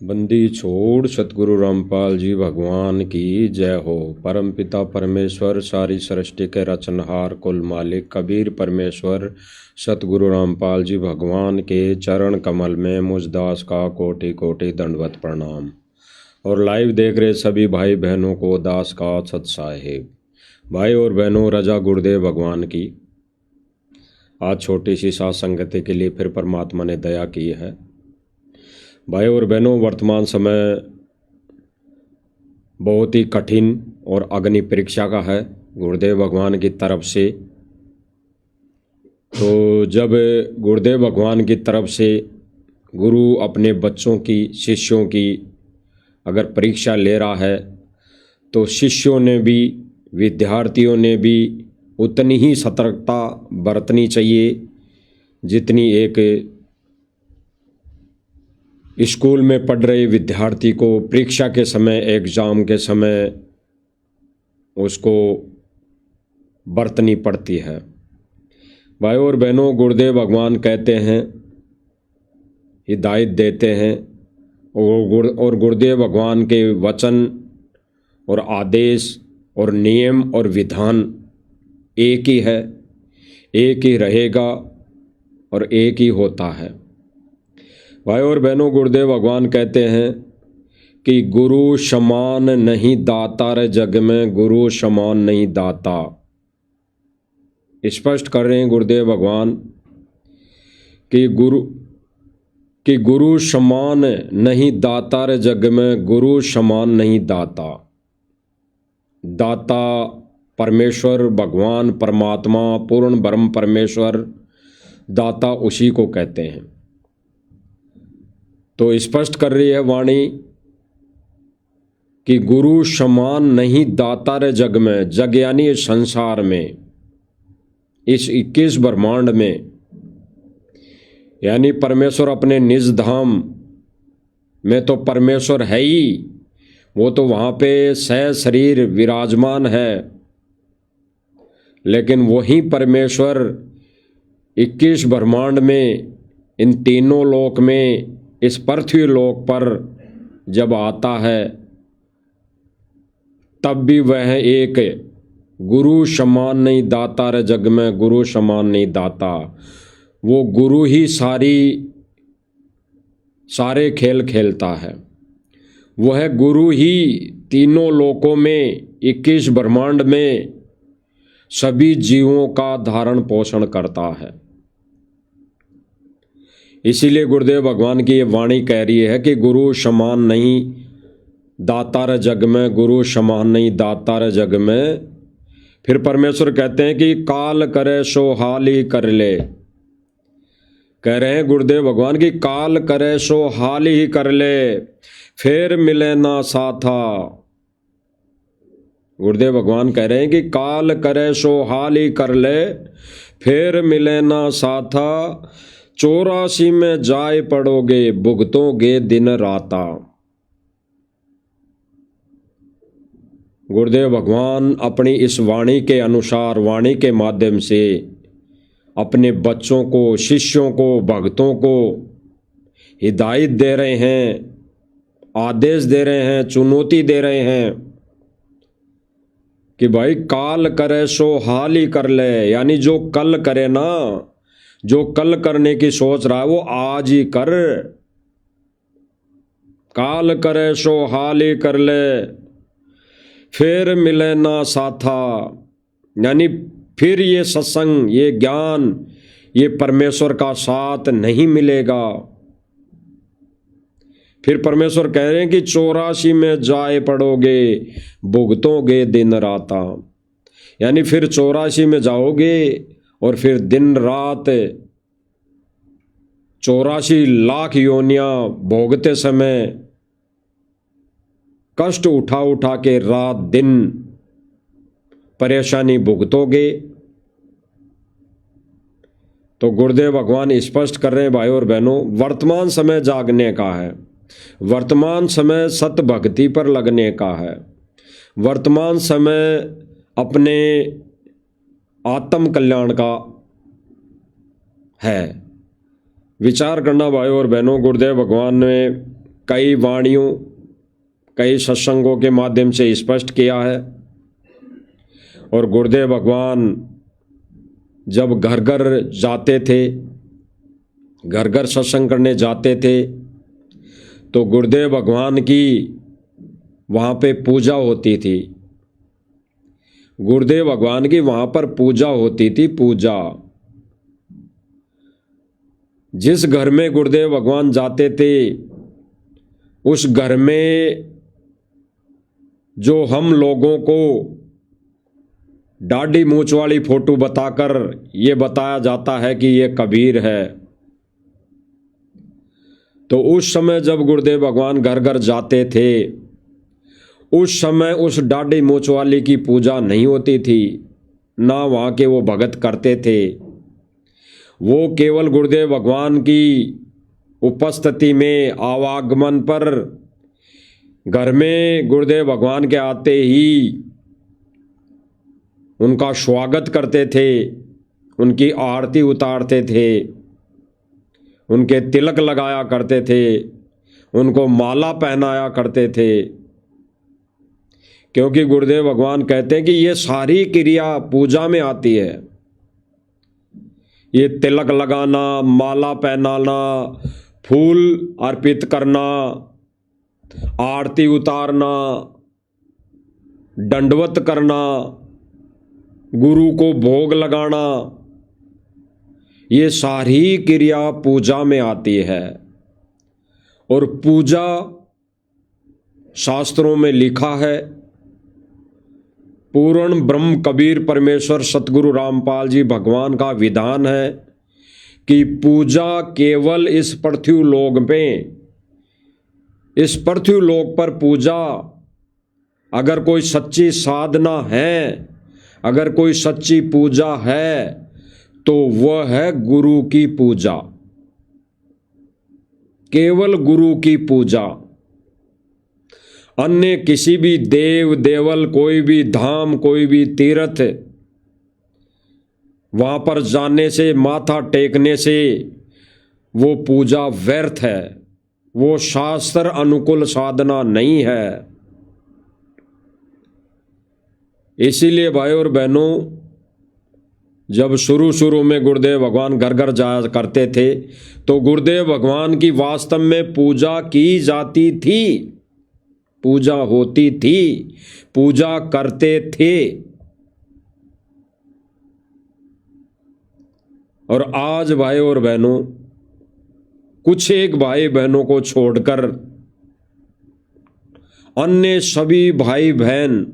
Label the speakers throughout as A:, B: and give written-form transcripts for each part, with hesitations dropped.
A: बंदी छोड़ सतगुरु रामपाल जी भगवान की जय हो। परमपिता परमेश्वर सारी सृष्टि के रचनहार कुल मालिक कबीर परमेश्वर सतगुरु रामपाल जी भगवान के चरण कमल में मुझ दास का कोटि कोटि दंडवत प्रणाम। और लाइव देख रहे सभी भाई बहनों को दास का सत साहेब। भाई और बहनों, रजा गुरुदेव भगवान की आज छोटी सी सात संगति के लिए फिर परमात्मा ने दया की है। भाई और बहनों, वर्तमान समय बहुत ही कठिन और अग्नि परीक्षा का है गुरुदेव भगवान की तरफ से। तो जब गुरुदेव भगवान की तरफ से गुरु अपने बच्चों की, शिष्यों की अगर परीक्षा ले रहा है तो शिष्यों ने भी, विद्यार्थियों ने भी उतनी ही सतर्कता बरतनी चाहिए जितनी एक स्कूल में पढ़ रहे विद्यार्थी को परीक्षा के समय, एग्ज़ाम के समय उसको बरतनी पड़ती है। भाई और बहनों, गुरुदेव भगवान कहते हैं, हिदायत देते हैं और गुरुदेव भगवान के वचन और आदेश और नियम और विधान एक ही है, एक ही रहेगा और एक ही होता है। भाई और बहनों, गुरुदेव भगवान कहते हैं कि गुरु समान नहीं दाता रे जग में, गुरु समान नहीं दाता। स्पष्ट कर रहे हैं गुरुदेव भगवान कि गुरु समान नहीं दाता रे जग में, गुरु समान नहीं दाता। दाता परमेश्वर, भगवान, परमात्मा, पूर्ण ब्रह्म परमेश्वर, दाता उसी को कहते हैं। तो स्पष्ट कर रही है वाणी कि गुरु समान नहीं दाता रे जग में। जग यानी इस संसार में, इस 21 ब्रह्मांड में, यानी परमेश्वर अपने निज धाम में तो परमेश्वर है ही, वो तो वहाँ पे सह शरीर विराजमान है। लेकिन वही परमेश्वर 21 ब्रह्मांड में, इन तीनों लोक में, इस पृथ्वी लोक पर जब आता है तब भी वह एक गुरु समान नहीं दाता रे जग में, गुरु समान नहीं दाता। वो गुरु ही सारे खेल खेलता है। वह गुरु ही तीनों लोकों में, 21 ब्रह्मांड में सभी जीवों का धारण पोषण करता है। इसीलिए गुरुदेव भगवान की ये वाणी कह रही है कि गुरु समान नहीं दाता रे जग में, गुरु समान नहीं दाता रे जग में। फिर परमेश्वर कहते हैं कि काल करे सो हाल ही कर ले। कह रहे हैं गुरुदेव भगवान की काल करे सो हाल ही कर ले, फिर मिले ना साथा। गुरुदेव भगवान कह रहे हैं कि काल करे सो हाल ही कर ले, फिर मिले ना साथा। 84 में जाए पड़ोगे, भुगतोगे दिन राता। गुरुदेव भगवान अपनी इस वाणी के अनुसार, वाणी के माध्यम से अपने बच्चों को, शिष्यों को, भक्तों को हिदायत दे रहे हैं, आदेश दे रहे हैं, चुनौती दे रहे हैं कि भाई काल करे सो हाल ही कर ले। यानी जो कल करे ना, जो कल करने की सोच रहा है वो आज ही कर। काल करे सो हाल ही कर ले, फिर मिले ना साथा। यानी फिर ये सत्संग, ये ज्ञान, ये परमेश्वर का साथ नहीं मिलेगा। फिर परमेश्वर कह रहे हैं कि 84 में जाए पड़ोगे, भुगतोगे दिन राता। यानी फिर 84 में जाओगे और फिर दिन रात 84 लाख योनियां भोगते समय कष्ट उठा उठा के रात दिन परेशानी भुगतोगे। तो गुरुदेव भगवान स्पष्ट कर रहे हैं भाई और बहनों, वर्तमान समय जागने का है, वर्तमान समय सत भक्ति पर लगने का है, वर्तमान समय अपने आत्म कल्याण का है। विचार करना भाई और बहनों, गुरुदेव भगवान ने कई वाणियों, कई सत्संगों के माध्यम से स्पष्ट किया है। और गुरुदेव भगवान जब घर घर जाते थे, घर घर सत्संग करने जाते थे, तो गुरुदेव भगवान की वहाँ पे पूजा होती थी। गुरुदेव भगवान की वहाँ पर पूजा होती थी, पूजा। जिस घर में गुरुदेव भगवान जाते थे, उस घर में जो हम लोगों को दाढ़ी मूंछ वाली फोटो बताकर ये बताया जाता है कि ये कबीर है, तो उस समय जब गुरुदेव भगवान घर घर जाते थे, उस समय उस दाढ़ी मूंछ वाली की पूजा नहीं होती थी, ना वहाँ के वो भगत करते थे। वो केवल गुरुदेव भगवान की उपस्थिति में, आवागमन पर, घर में गुरुदेव भगवान के आते ही उनका स्वागत करते थे, उनकी आरती उतारते थे, उनके तिलक लगाया करते थे, उनको माला पहनाया करते थे। क्योंकि गुरुदेव भगवान कहते हैं कि ये सारी क्रिया पूजा में आती है। ये तिलक लगाना, माला पहनाना, फूल अर्पित करना, आरती उतारना, दंडवत करना, गुरु को भोग लगाना, ये सारी क्रिया पूजा में आती है। और पूजा शास्त्रों में लिखा है, पूर्ण ब्रह्म कबीर परमेश्वर सतगुरु रामपाल जी भगवान का विधान है कि पूजा केवल इस पृथ्वी लोक में, इस पृथ्वी लोक पर पूजा, अगर कोई सच्ची साधना है, अगर कोई सच्ची पूजा है, तो वह है गुरु की पूजा, केवल गुरु की पूजा। अन्य किसी भी देव देवल, कोई भी धाम, कोई भी तीर्थ, वहां पर जाने से, माथा टेकने से वो पूजा व्यर्थ है, वो शास्त्र अनुकूल साधना नहीं है। इसीलिए भाई और बहनों, जब शुरू शुरू में गुरुदेव भगवान घर घर जाया करते थे, तो गुरुदेव भगवान की वास्तव में पूजा की जाती थी, पूजा होती थी, पूजा करते थे। और आज भाई और बहनों, कुछ एक भाई बहनों को छोड़कर अन्य सभी भाई बहन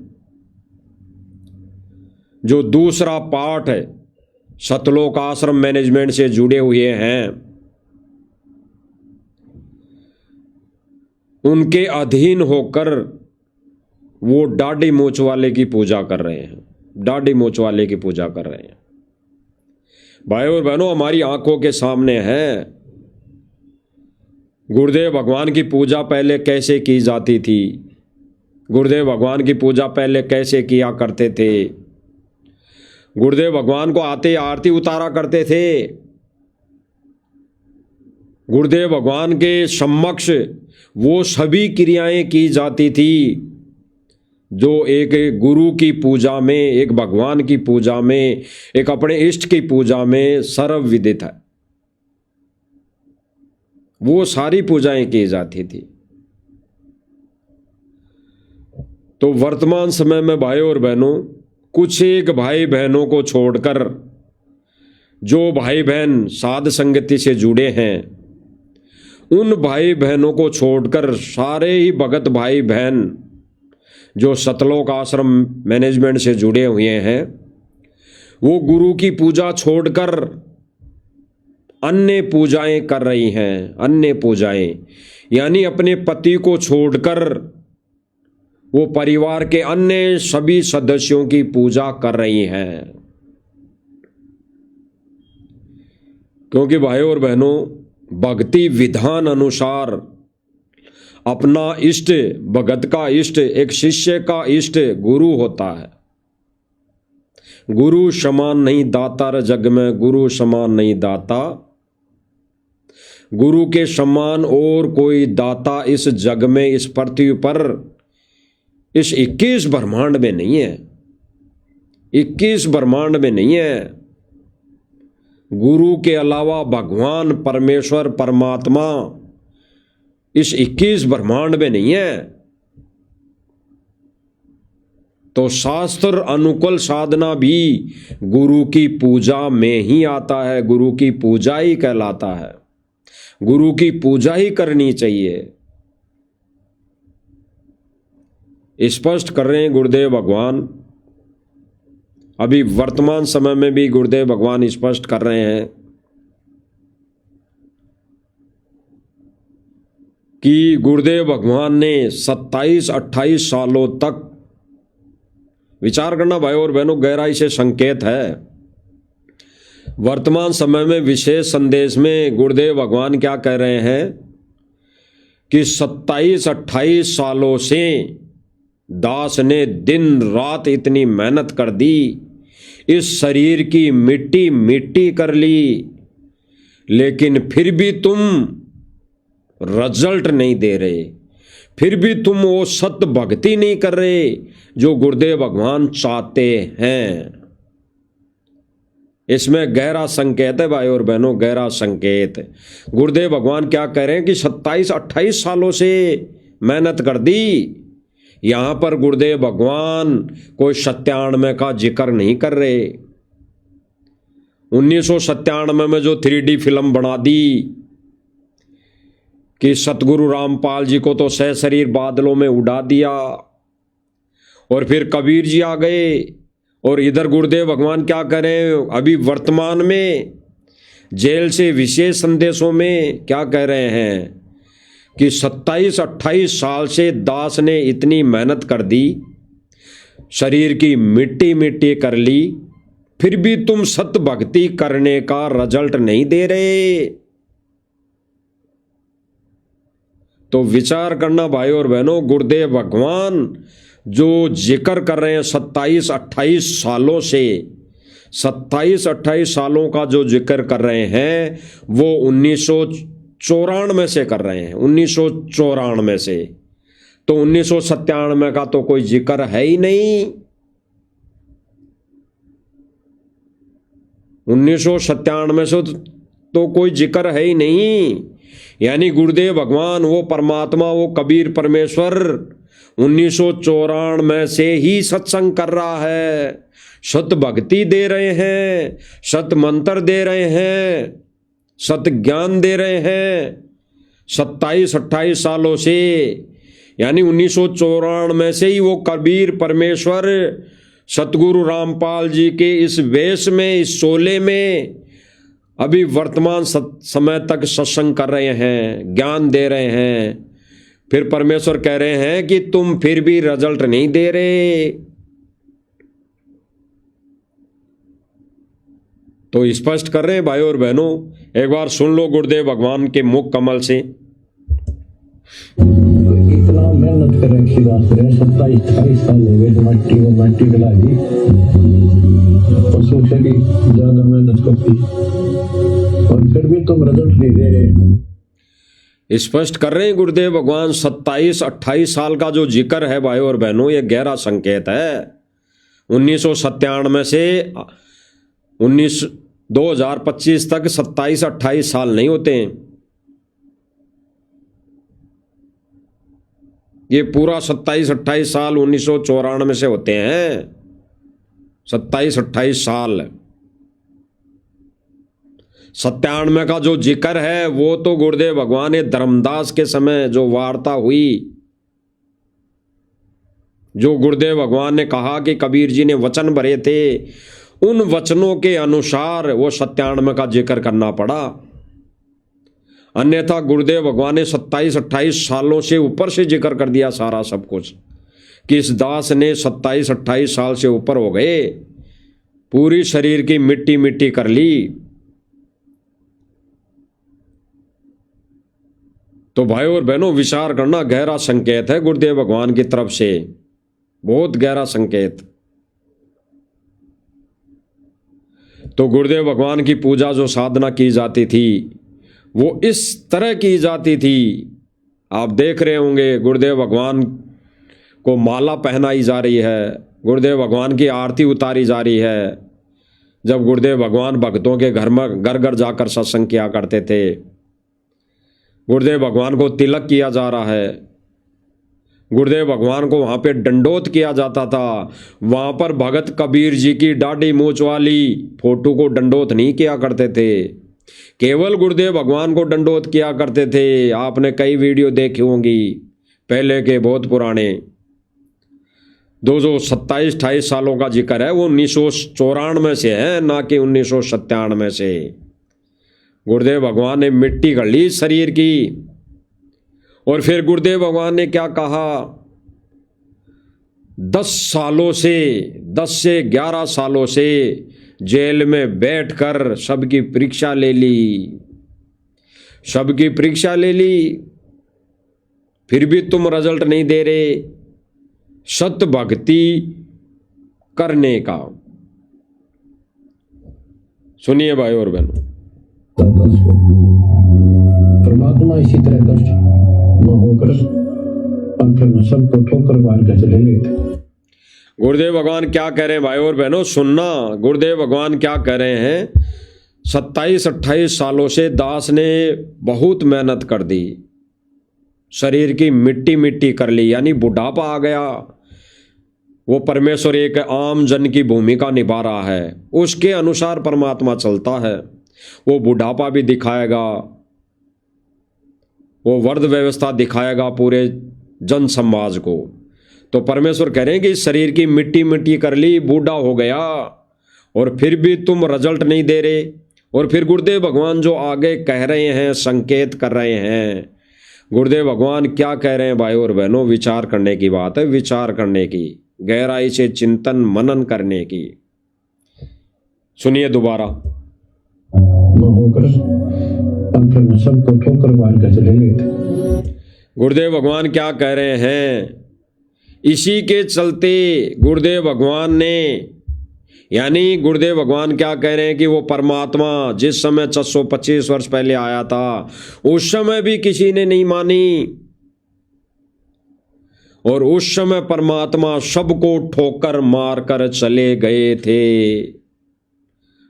A: जो दूसरा पार्ट है, सतलोक आश्रम मैनेजमेंट से जुड़े हुए हैं, उनके अधीन होकर वो दाढ़ी मूंछ वाले की पूजा कर रहे हैं, दाढ़ी मूंछ वाले की पूजा कर रहे हैं। भाई और बहनों, हमारी आंखों के सामने है गुरुदेव भगवान की पूजा पहले कैसे की जाती थी, गुरुदेव भगवान की पूजा पहले कैसे किया करते थे। गुरुदेव भगवान को आते आरती उतारा करते थे, गुरुदेव भगवान के समक्ष वो सभी क्रियाएं की जाती थी जो एक गुरु की पूजा में, एक भगवान की पूजा में, एक अपने इष्ट की पूजा में सर्वविदित है। वो सारी पूजाएं की जाती थी। तो वर्तमान समय में भाई और बहनों, कुछ एक भाई बहनों को छोड़कर जो भाई बहन साध संगति से जुड़े हैं, उन भाई बहनों को छोड़कर सारे ही भगत भाई बहन जो सतलोक आश्रम मैनेजमेंट से जुड़े हुए हैं, वो गुरु की पूजा छोड़कर अन्य पूजाएं कर रही हैं। अन्य पूजाएं यानी अपने पति को छोड़कर वो परिवार के अन्य सभी सदस्यों की पूजा कर रही हैं। क्योंकि भाई और बहनों, भक्ति विधान अनुसार अपना इष्ट, भगत का इष्ट, एक शिष्य का इष्ट गुरु होता है। गुरु समान नहीं दाता रे जग में, गुरु समान नहीं दाता। गुरु के समान और कोई दाता इस जग में, इस पृथ्वी पर, इस 21 ब्रह्मांड में नहीं है। 21 ब्रह्मांड में नहीं है। गुरु के अलावा भगवान, परमेश्वर, परमात्मा इस 21 ब्रह्मांड में नहीं है। तो शास्त्र अनुकूल साधना भी गुरु की पूजा में ही आता है, गुरु की पूजा ही कहलाता है। गुरु की पूजा ही करनी चाहिए। स्पष्ट कर रहे हैं गुरुदेव भगवान। अभी वर्तमान समय में भी गुरुदेव भगवान स्पष्ट कर रहे हैं कि गुरुदेव भगवान ने 27-28 सालों तक, विचार करना भाई और बहनों, गहराई से संकेत है। वर्तमान समय में विशेष संदेश में गुरुदेव भगवान क्या कह रहे हैं कि 27-28 सालों से दास ने दिन रात इतनी मेहनत कर दी, इस शरीर की मिट्टी मिट्टी कर ली, लेकिन फिर भी तुम रिजल्ट नहीं दे रहे, फिर भी तुम वो सत्य भक्ति नहीं कर रहे जो गुरुदेव भगवान चाहते हैं। इसमें गहरा संकेत है भाई और बहनों, गहरा संकेत। गुरुदेव भगवान क्या कह रहे हैं कि 27-28 सालों से मेहनत कर दी। यहां पर गुरुदेव भगवान कोई 97 का जिक्र नहीं कर रहे। 1997 में जो 3D फिल्म बना दी कि सतगुरु रामपाल जी को तो सह शरीर बादलों में उड़ा दिया, और फिर कबीर जी आ गए, और इधर गुरुदेव भगवान क्या करें अभी वर्तमान में जेल से विशेष संदेशों में क्या कह रहे हैं कि 27-28 साल से दास ने इतनी मेहनत कर दी, शरीर की मिट्टी मिट्टी कर ली, फिर भी तुम सत्य भक्ति करने का रिजल्ट नहीं दे रहे। तो विचार करना भाई और बहनों, गुरुदेव भगवान जो जिक्र कर रहे हैं 27-28 सालों से, 27-28 सालों का जो जिक्र कर रहे हैं वो 1994 से कर रहे हैं, 1994 से। तो 1997 का तो कोई जिक्र है ही नहीं। 1997 से तो कोई जिक्र है ही नहीं। यानी गुरुदेव भगवान, वो परमात्मा, वो कबीर परमेश्वर 1994 से ही सत्संग कर रहा है, सत भक्ति दे रहे हैं, सत मंत्र दे रहे हैं, सत ज्ञान दे रहे हैं 27-28 सालों से। यानी 1994 से ही वो कबीर परमेश्वर सतगुरु रामपाल जी के इस वेश में, इस शोले में अभी वर्तमान समय तक सत्संग कर रहे हैं, ज्ञान दे रहे हैं। फिर परमेश्वर कह रहे हैं कि तुम फिर भी रिजल्ट नहीं दे रहे। तो स्पष्ट कर रहे हैं भाई और बहनों, एक बार सुन लो गुरुदेव भगवान के मुख कमल से।
B: इतना मेहनत कर रहे 27-28 साल हो गए, मट्टी और मट्टी गला दी, पशु से भी ज्यादा मेहनत करती, और फिर भी तुम रिजल्ट नहीं दे रहे।
A: स्पष्ट कर रहे हैं गुरुदेव भगवान, 27-28 साल का जो जिक्र है भाई और बहनों, ये गहरा संकेत है। 1997 से 2025 तक 27-28 साल नहीं होते हैं। ये पूरा 27-28 साल 1994 से होते हैं। 27-28 साल। 97 का जो जिक्र है वो तो गुरुदेव भगवान ने धर्मदास के समय जो वार्ता हुई, जो गुरुदेव भगवान ने कहा कि कबीर जी ने वचन भरे थे, उन वचनों के अनुसार वो 97 का जिक्र करना पड़ा। अन्यथा गुरुदेव भगवान ने 27-28 सालों से ऊपर से जिक्र कर दिया सारा सब कुछ, कि इस दास ने 27-28 साल से ऊपर हो गए, पूरी शरीर की मिट्टी मिट्टी कर ली। तो भाई और बहनों, विचार करना, गहरा संकेत है गुरुदेव भगवान की तरफ से, बहुत गहरा संकेत। तो गुरुदेव भगवान की पूजा जो साधना की जाती थी वो इस तरह की जाती थी। आप देख रहे होंगे गुरुदेव भगवान को माला पहनाई जा रही है, गुरुदेव भगवान की आरती उतारी जा रही है। जब गुरुदेव भगवान भक्तों के घर में घर घर जाकर सत्संग किया करते थे, गुरुदेव भगवान को तिलक किया जा रहा है, गुरुदेव भगवान को वहाँ पे दंडोत किया जाता था। वहाँ पर भगत कबीर जी की दाढ़ी मूंछ वाली फोटो को दंडोत नहीं किया करते थे, केवल गुरुदेव भगवान को दंडोत किया करते थे। आपने कई वीडियो देखी होंगी पहले के, बहुत पुराने, 227-28 सालों का जिक्र है, वो 1994 से है, ना कि 1997 से। गुरुदेव भगवान ने मिट्टी कर ली शरीर की। और फिर गुरुदेव भगवान ने क्या कहा, 10 से 11 सालों से जेल में बैठकर सबकी परीक्षा ले ली, सबकी परीक्षा ले ली, फिर भी तुम रिजल्ट नहीं दे रहे। सत भक्ति करने का, सुनिए भाई और बहनों।
B: परमात्मा इसी तरह कष्ट न होकर आखिर में सबको ठोकर मार के चले गए।
A: गुरुदेव भगवान क्या कह रहे हैं भाई और बहनों, सुनना। गुरुदेव भगवान क्या कह रहे हैं, 27-28 सालों से दास ने बहुत मेहनत कर दी, शरीर की मिट्टी मिट्टी कर ली, यानी बुढ़ापा आ गया। वो परमेश्वर एक आम जन की भूमिका निभा रहा है, उसके अनुसार परमात्मा चलता है। वो बुढ़ापा भी दिखाएगा, वो वर्ध व्यवस्था दिखाएगा पूरे जन समाज को। तो परमेश्वर कह रहे हैं कि इस शरीर की मिट्टी मिट्टी कर ली, बूढ़ा हो गया, और फिर भी तुम रिजल्ट नहीं दे रहे। और फिर गुरुदेव भगवान जो आगे कह रहे हैं, संकेत कर रहे हैं, गुरुदेव भगवान क्या कह रहे हैं भाई और बहनों, विचार करने की बात है, विचार करने की, गहराई से चिंतन मनन करने की। सुनिए दोबारा। सबको ठोकर मार के चले गए। गुरुदेव भगवान क्या कह रहे हैं, इसी के चलते गुरुदेव भगवान ने, यानी गुरुदेव भगवान क्या कह रहे हैं कि वो परमात्मा जिस समय 425 वर्ष पहले आया था, उस समय भी किसी ने नहीं मानी, और उस समय परमात्मा सबको ठोकर मार कर चले गए थे,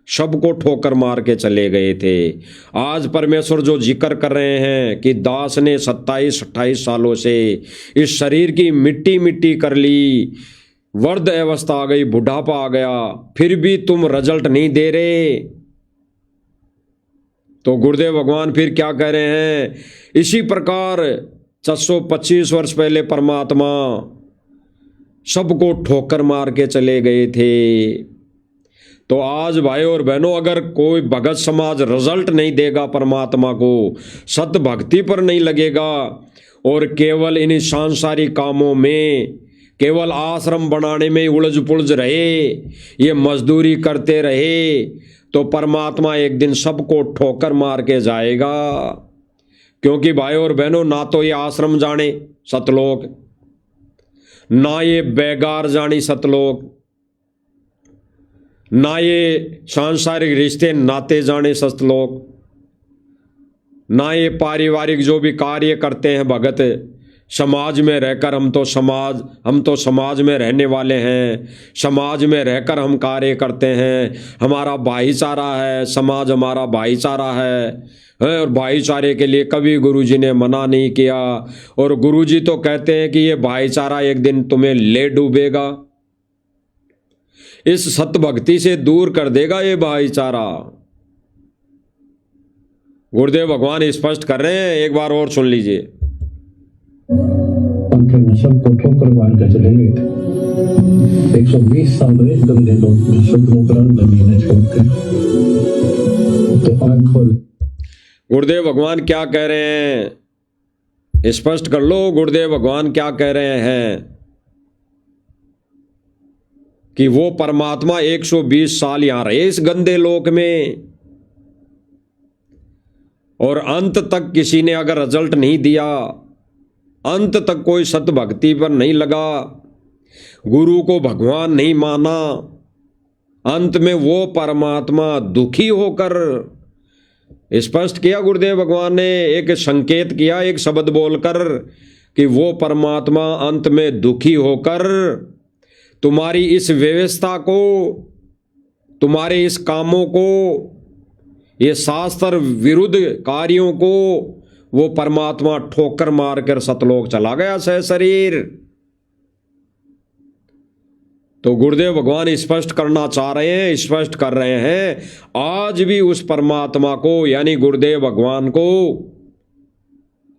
A: सबको ठोकर मार के चले गए थे। आज परमेश्वर जो जिक्र कर रहे हैं कि दास ने 27-28 सालों से इस शरीर की मिट्टी मिट्टी कर ली, वर्ध अवस्था आ गई, बुढ़ापा आ गया, फिर भी तुम रिजल्ट नहीं दे रहे। तो गुरुदेव भगवान फिर क्या कह रहे हैं, इसी प्रकार 425 वर्ष पहले परमात्मा सबको ठोकर मार के चले गए थे। तो आज भाई और बहनों, अगर कोई भगत समाज रिजल्ट नहीं देगा परमात्मा को, सत भक्ति पर नहीं लगेगा, और केवल इन सांसारिक कामों में, केवल आश्रम बनाने में उलझ पुलझ रहे, ये मजदूरी करते रहे, तो परमात्मा एक दिन सबको ठोकर मार के जाएगा। क्योंकि भाई और बहनों, ना तो ये आश्रम जाने सतलोक, ना ये बेगार जानी सतलोक, ना ये सांसारिक रिश्ते नाते जाने सतलोक, ना ये पारिवारिक जो भी कार्य करते हैं भगत समाज में रहकर, हम तो समाज में रहने वाले हैं, समाज में रहकर हम कार्य करते हैं, हमारा भाईचारा है, समाज हमारा भाईचारा है, और भाईचारे के लिए कभी गुरुजी ने मना नहीं किया। और गुरुजी तो कहते हैं कि ये भाईचारा एक दिन तुम्हें ले डूबेगा, इस सत भक्ति से दूर कर देगा ये भाईचारा। गुरुदेव भगवान स्पष्ट कर रहे हैं, एक बार और सुन लीजिए। सबको ठोकर मार के चले गए। 120 साल में गंदे लोग सपनों पर जमीन छोड़ते। तो आँख खोल। गुरुदेव भगवान क्या कह रहे हैं, स्पष्ट कर लो। गुरुदेव भगवान क्या कह रहे हैं कि वो परमात्मा 120 साल यहां रहे इस गंदे लोक में, और अंत तक किसी ने अगर रिजल्ट नहीं दिया, अंत तक कोई सत भक्ति पर नहीं लगा, गुरु को भगवान नहीं माना, अंत में वो परमात्मा दुखी होकर स्पष्ट किया गुरुदेव भगवान ने, एक संकेत किया एक शब्द बोलकर कि वो परमात्मा अंत में दुखी होकर तुम्हारी इस व्यवस्था को, तुम्हारे इस कामों को, ये शास्त्र विरुद्ध कार्यों को वो परमात्मा ठोकर मारकर सतलोक चला गया सह शरीर। तो गुरुदेव भगवान स्पष्ट करना चाह रहे हैं, स्पष्ट कर रहे हैं, आज भी उस परमात्मा को यानी गुरुदेव भगवान को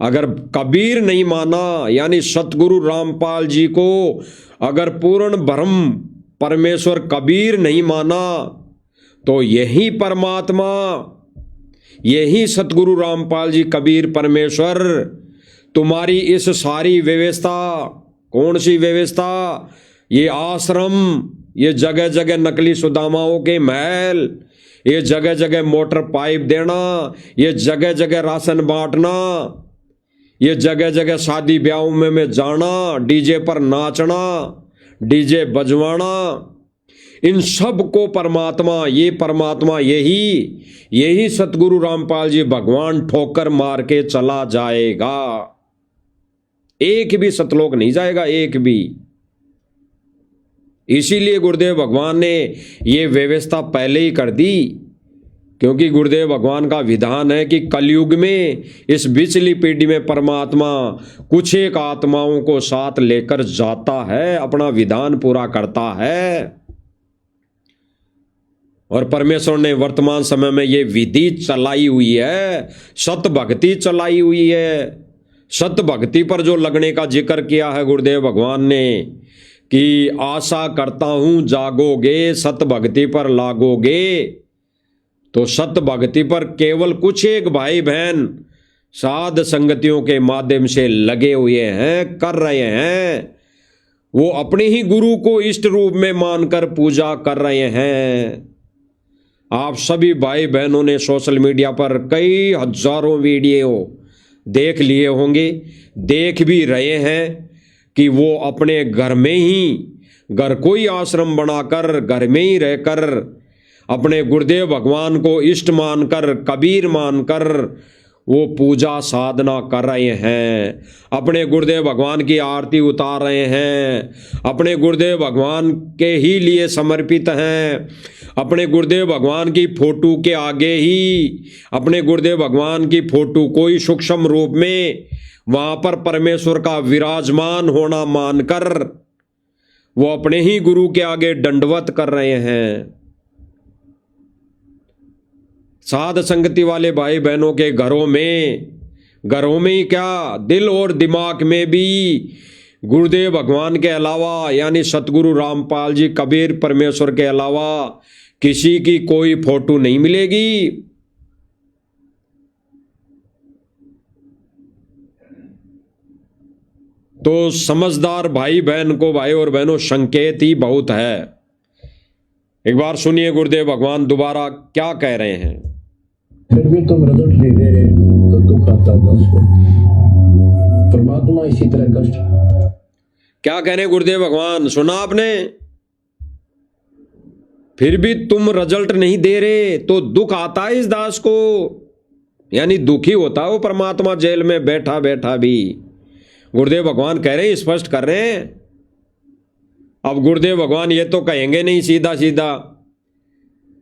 A: अगर कबीर नहीं माना, यानी सतगुरु रामपाल जी को अगर पूर्ण ब्रह्म परमेश्वर कबीर नहीं माना, तो यही परमात्मा, यही सतगुरु रामपाल जी कबीर परमेश्वर तुम्हारी इस सारी व्यवस्था, कौन सी व्यवस्था, ये आश्रम, ये जगह जगह नकली सुदामाओं के महल, ये जगह जगह मोटर पाइप देना, ये जगह जगह राशन बांटना, ये जगह जगह शादी ब्याहों में जाना, डीजे पर नाचना, डीजे बजवाना, इन सब को परमात्मा, ये परमात्मा, यही सतगुरु रामपाल जी भगवान ठोकर मार के चला जाएगा। एक भी सतलोक नहीं जाएगा, एक भी। इसीलिए गुरुदेव भगवान ने ये व्यवस्था पहले ही कर दी, क्योंकि गुरुदेव भगवान का विधान है कि कलयुग में इस बिचली पीढ़ी में परमात्मा कुछ एक आत्माओं को साथ लेकर जाता है, अपना विधान पूरा करता है। और परमेश्वर ने वर्तमान समय में ये विधि चलाई हुई है, सत भक्ति चलाई हुई है। सत भक्ति पर जो लगने का जिक्र किया है गुरुदेव भगवान ने कि आशा करता हूं जागोगे, सत भक्ति पर लागोगे। तो सत भक्ति पर केवल कुछ एक भाई बहन साध संगतियों के माध्यम से लगे हुए हैं, कर रहे हैं। वो अपने ही गुरु को इष्ट रूप में मानकर पूजा कर रहे हैं। आप सभी भाई बहनों ने सोशल मीडिया पर कई हजारों वीडियो देख लिए होंगे, देख भी रहे हैं कि वो अपने घर में ही, घर को ही आश्रम बनाकर, घर में ही रहकर अपने गुरुदेव भगवान को इष्ट मानकर, कबीर मानकर वो पूजा साधना कर रहे हैं, अपने गुरुदेव भगवान की आरती उतार रहे हैं, अपने गुरुदेव भगवान के ही लिए समर्पित हैं, अपने गुरुदेव भगवान की फोटो के आगे ही, अपने गुरुदेव भगवान की फोटो को ही सूक्ष्म रूप में वहां पर परमेश्वर का विराजमान होना मानकर वो अपने ही गुरु के आगे दंडवत कर रहे हैं। साध संगति वाले भाई बहनों के घरों में ही क्या, दिल और दिमाग में भी गुरुदेव भगवान के अलावा यानी सतगुरु रामपाल जी कबीर परमेश्वर के अलावा किसी की कोई फोटो नहीं मिलेगी। तो समझदार भाई बहन को, भाई और बहनों, संकेत ही बहुत है। एक बार सुनिए गुरुदेव भगवान दोबारा क्या कह रहे हैं।
B: फिर भी तुम रिजल्ट नहीं दे रहे तो दुख आता था उसको। परमात्मा इसी तरह कष्ट।
A: क्या कह रहे हैं गुरुदेव भगवान, सुना आपने? फिर भी तुम रिजल्ट नहीं दे रहे तो दुख आता है इस दास को, यानी दुखी होता है वो परमात्मा जेल में बैठा बैठा भी। गुरुदेव भगवान कह रहे हैं, स्पष्ट कर रहे हैं। अब गुरुदेव भगवान ये तो कहेंगे नहीं सीधा सीधा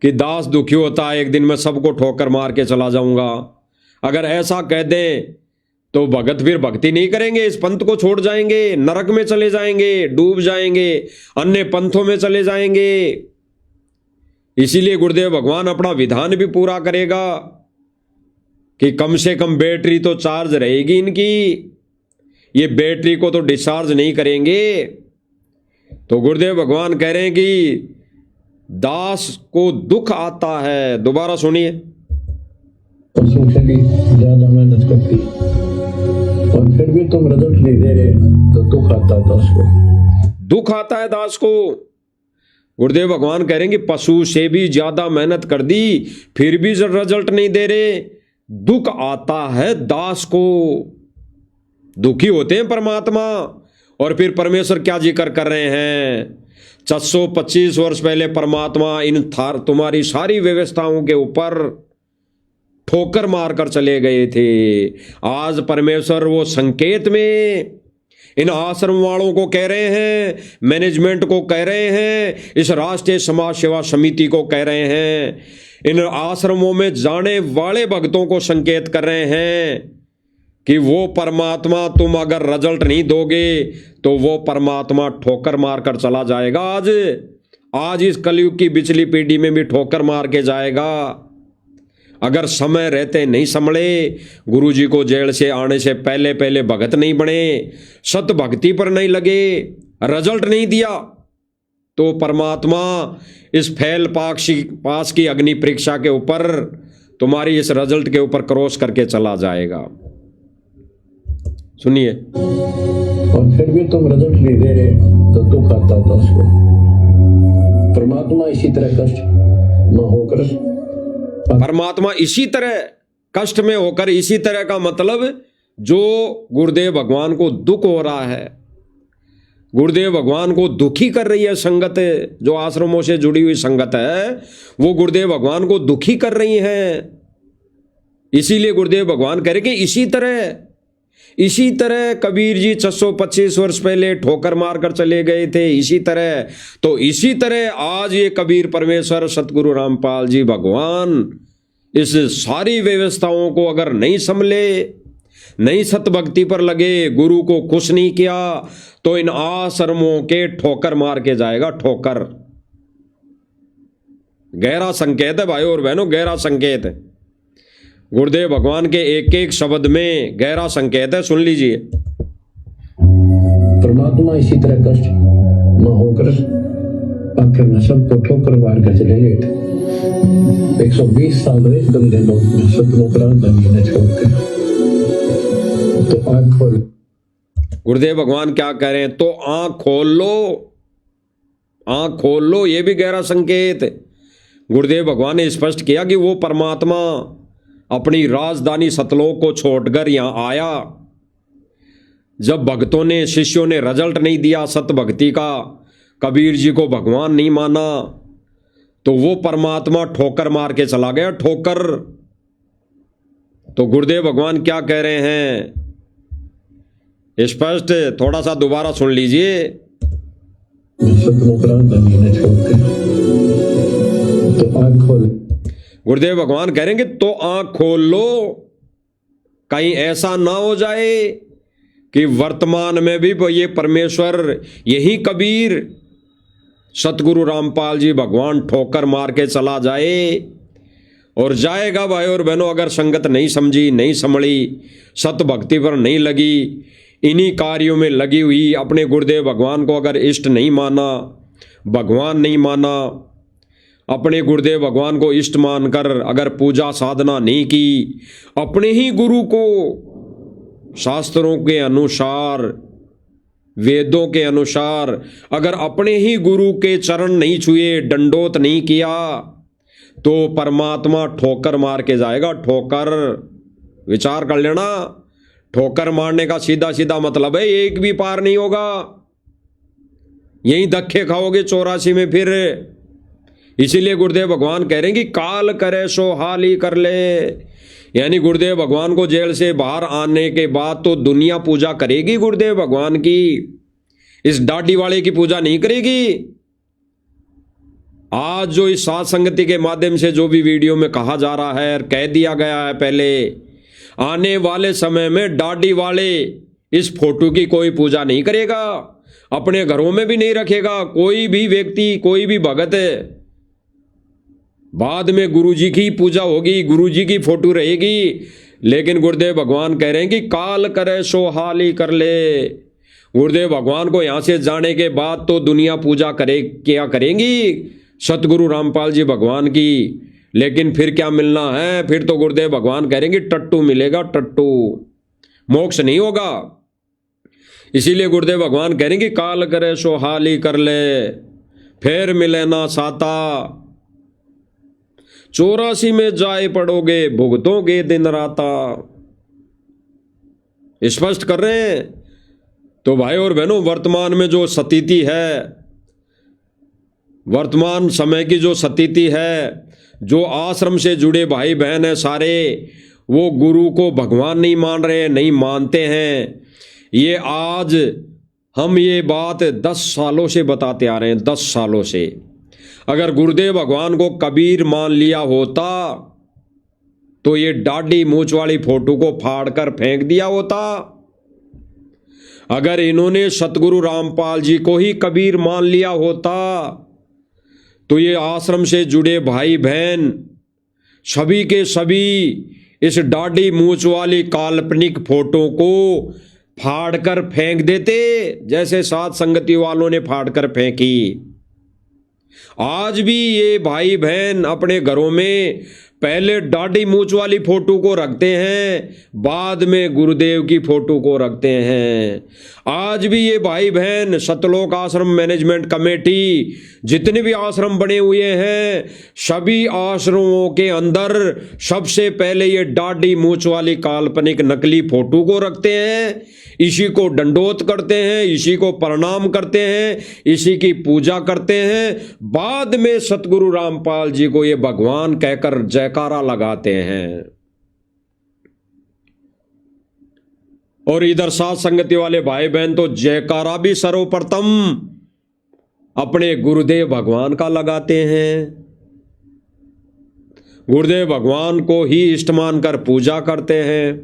A: कि दास दुखी होता है, एक दिन मैं सबको ठोकर मार के चला जाऊंगा। अगर ऐसा कह दें तो भगत फिर भक्ति नहीं करेंगे, इस पंथ को छोड़ जाएंगे, नरक में चले जाएंगे, डूब जाएंगे, अन्य पंथों में चले जाएंगे। इसीलिए गुरुदेव भगवान अपना विधान भी पूरा करेगा कि कम से कम बैटरी तो चार्ज रहेगी इनकी, ये बैटरी को तो डिस्चार्ज नहीं करेंगे। तो गुरुदेव भगवान कह रहे हैं कि दास को दुख आता है। दोबारा सुनिए।
B: पशु से भी ज्यादा मेहनत करती और फिर भी तुम रिजल्ट नहीं दे रहे तो दुख आता है दास को।
A: दुख आता है दास को। गुरुदेव भगवान कह रहे हैं कि पशु से भी ज्यादा मेहनत कर दी फिर भी रिजल्ट नहीं दे रहे, दुख आता है दास को। दुखी होते हैं परमात्मा। और फिर परमेश्वर क्या जिक्र कर रहे हैं, 425 वर्ष पहले परमात्मा इन तुम्हारी सारी व्यवस्थाओं के ऊपर ठोकर मारकर चले गए थे। आज परमेश्वर वो संकेत में इन आश्रम वालों को कह रहे हैं, मैनेजमेंट को कह रहे हैं, इस राष्ट्रीय समाज सेवा समिति को कह रहे हैं, इन आश्रमों में जाने वाले भक्तों को संकेत कर रहे हैं कि वो परमात्मा तुम अगर रिजल्ट नहीं दोगे तो वो परमात्मा ठोकर मारकर चला जाएगा। आज इस कलयुग की पिछली पीढ़ी में भी ठोकर मार के जाएगा। अगर समय रहते नहीं संभले, गुरुजी को जेल से आने से पहले पहले भगत नहीं बने, सत भक्ति पर नहीं लगे, रिजल्ट नहीं दिया, तो परमात्मा इस फैल पास की अग्नि परीक्षा के ऊपर तुम्हारी इस रिजल्ट के ऊपर क्रॉस करके चला जाएगा। सुनिए।
B: और फिर भी तुम रिजल्ट नहीं दे रहे तो दुख आता था उसको। परमात्मा इसी तरह कष्ट न होकर,
A: परमात्मा इसी तरह कष्ट में होकर, इसी तरह का मतलब जो गुरुदेव भगवान को दुख हो रहा है, गुरुदेव भगवान को दुखी कर रही है संगत, जो आश्रमों से जुड़ी हुई संगत है वो गुरुदेव भगवान को दुखी कर रही है। इसीलिए गुरुदेव भगवान कह रहे कि इसी तरह कबीर जी 625 वर्ष पहले ठोकर मारकर चले गए थे, इसी तरह आज ये कबीर परमेश्वर सतगुरु रामपाल जी भगवान इस सारी व्यवस्थाओं को अगर नहीं संभले, नहीं सतभक्ति पर लगे, गुरु को खुश नहीं किया, तो इन आश्रमों के ठोकर मार के जाएगा। ठोकर गहरा संकेत है भाई और बहनों, गहरा संकेत है। गुरुदेव भगवान के एक एक शब्द में गहरा संकेत है, सुन लीजिए।
B: परमात्मा इसी तरह कष्ट न होकर आखिर में सबको ठोकर मार कर चले गए थे। 120 साल हुए गंदे लोग में सतलों प्रार्थना छोड़कर। तो आंख खोल,
A: गुरुदेव भगवान क्या कह रहे हैं? तो आंख खोल लो, आंख खोल लो। ये भी गहरा संकेत। गुरुदेव भगवान ने स्पष्ट किया कि वो परमात्मा अपनी राजधानी सतलोक को छोड़कर यहां आया। जब भक्तों ने, शिष्यों ने रिजल्ट नहीं दिया सत भक्ति का, कबीर जी को भगवान नहीं माना, तो वो परमात्मा ठोकर मार के चला गया। ठोकर। तो गुरुदेव भगवान क्या कह रहे हैं स्पष्ट, थोड़ा सा दोबारा सुन लीजिए।
B: तो आंख खोल,
A: गुरुदेव भगवान कह रहे हैं तो आंख खोल लो। कहीं ऐसा ना हो जाए कि वर्तमान में भी ये परमेश्वर, यही कबीर सतगुरु रामपाल जी भगवान ठोकर मार के चला जाए। और जाएगा भाई और बहनों, अगर संगत नहीं समझी, नहीं संभली, सत भक्ति पर नहीं लगी, इन्हीं कार्यों में लगी हुई, अपने गुरुदेव भगवान को अगर इष्ट नहीं माना, भगवान नहीं माना, अपने गुरुदेव भगवान को इष्ट मानकर अगर पूजा साधना नहीं की, अपने ही गुरु को शास्त्रों के अनुसार, वेदों के अनुसार अगर अपने ही गुरु के चरण नहीं छुए, दंडोत नहीं किया, तो परमात्मा ठोकर मार के जाएगा। ठोकर। विचार कर लेना, ठोकर मारने का सीधा सीधा मतलब है एक भी पार नहीं होगा, यही धक्के खाओगे 84 में फिर। इसीलिए गुरुदेव भगवान कह रहे हैं कि काल करे सो हाल ही कर ले। यानी गुरुदेव भगवान को जेल से बाहर आने के बाद तो दुनिया पूजा करेगी गुरुदेव भगवान की, इस दाढ़ी वाले की पूजा नहीं करेगी। आज जो इस साध संगति के माध्यम से जो भी वीडियो में कहा जा रहा है, कह दिया गया है पहले, आने वाले समय में दाढ़ी वाले इस फोटो की कोई पूजा नहीं करेगा, अपने घरों में भी नहीं रखेगा कोई भी व्यक्ति, कोई भी भगत। बाद में गुरुजी की पूजा होगी, गुरुजी की फोटो रहेगी, लेकिन गुरुदेव भगवान कह रहे हैं कि काल करे सो हाल ही कर ले। गुरुदेव भगवान को यहां से जाने के बाद तो दुनिया पूजा क्या करेंगी सतगुरु रामपाल जी भगवान की, लेकिन फिर क्या मिलना है? फिर तो गुरुदेव भगवान कह रहे हैं कि टट्टू मिलेगा, टट्टू, मोक्ष नहीं होगा। इसीलिए गुरुदेव भगवान कह रहे हैं कि काल करे सो हाल ही कर ले, फिर मिले ना साता, 84 में जाए पड़ोगे, भुगतोगे दिन राता। स्पष्ट कर रहे हैं। तो भाई और बहनों, वर्तमान में जो स्थिति है, वर्तमान समय की जो स्थिति है, जो आश्रम से जुड़े भाई बहन हैं सारे, वो गुरु को भगवान नहीं मान रहे, नहीं मानते हैं। ये आज हम ये बात 10 सालों से बताते आ रहे हैं, 10 सालों से। अगर गुरुदेव भगवान को कबीर मान लिया होता तो ये डाढ़ी मूंछ वाली फोटो को फाड़ कर फेंक दिया होता। अगर इन्होंने सतगुरु रामपाल जी को ही कबीर मान लिया होता तो ये आश्रम से जुड़े भाई बहन सभी के सभी इस डाढ़ी मूंछ वाली काल्पनिक फोटो को फाड़ कर फेंक देते, जैसे साथ संगति वालों ने फाड़ कर फेंकी। आज भी ये भाई बहन अपने घरों में पहले डाढ़ी मूंछ वाली फोटो को रखते हैं, बाद में गुरुदेव की फोटो को रखते हैं। आज भी ये भाई बहन सतलोक आश्रम मैनेजमेंट कमेटी जितने भी आश्रम बने हुए हैं, सभी आश्रमों के अंदर सबसे पहले ये डाढ़ी मूंछ वाली काल्पनिक नकली फोटो को रखते हैं, इसी को दंडोत करते हैं, इसी को प्रणाम करते हैं, इसी की पूजा करते हैं। बाद में सतगुरु रामपाल जी को ये भगवान कहकर जयकारा लगाते हैं। और इधर साथ संगति वाले भाई बहन तो जयकारा भी सर्वप्रथम अपने गुरुदेव भगवान का लगाते हैं, गुरुदेव भगवान को ही इष्ट मानकर पूजा करते हैं।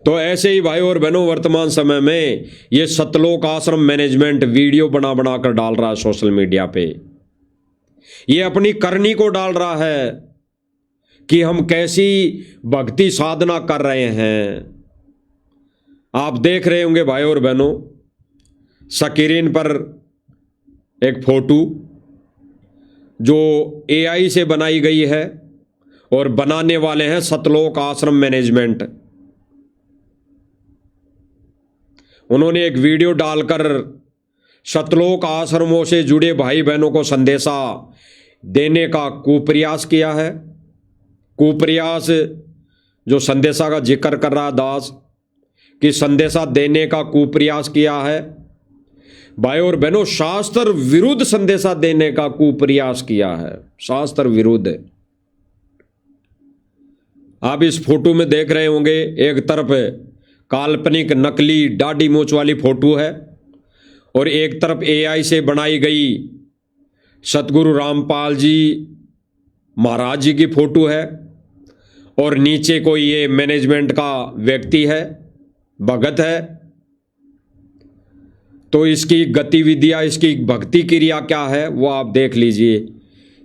A: तो ऐसे ही भाई और बहनों, वर्तमान समय में ये सतलोक आश्रम मैनेजमेंट वीडियो बना बना कर डाल रहा है सोशल मीडिया पे। ये अपनी करनी को डाल रहा है कि हम कैसी भक्ति साधना कर रहे हैं। आप देख रहे होंगे भाई और बहनों, स्क्रीन पर एक फोटो जो AI से बनाई गई है और बनाने वाले हैं सतलोक आश्रम मैनेजमेंट। उन्होंने एक वीडियो डालकर सतलोक आश्रमों से जुड़े भाई बहनों को संदेशा देने का कुप्रयास किया है। कुप्रयास जो संदेशा का जिक्र कर रहा दास कि संदेशा देने का कुप्रयास किया है। भाई और बहनों, शास्त्र विरुद्ध संदेशा देने का कुप्रयास किया है, शास्त्र विरुद्ध। आप इस फोटो में देख रहे होंगे, एक तरफ काल्पनिक नकली डाढ़ी मूंछ वाली फोटो है और एक तरफ AI से बनाई गई सतगुरु रामपाल जी महाराज जी की फोटो है और नीचे कोई ये मैनेजमेंट का व्यक्ति है, भगत है। तो इसकी गतिविधियां, इसकी भक्ति क्रिया क्या है वो आप देख लीजिए।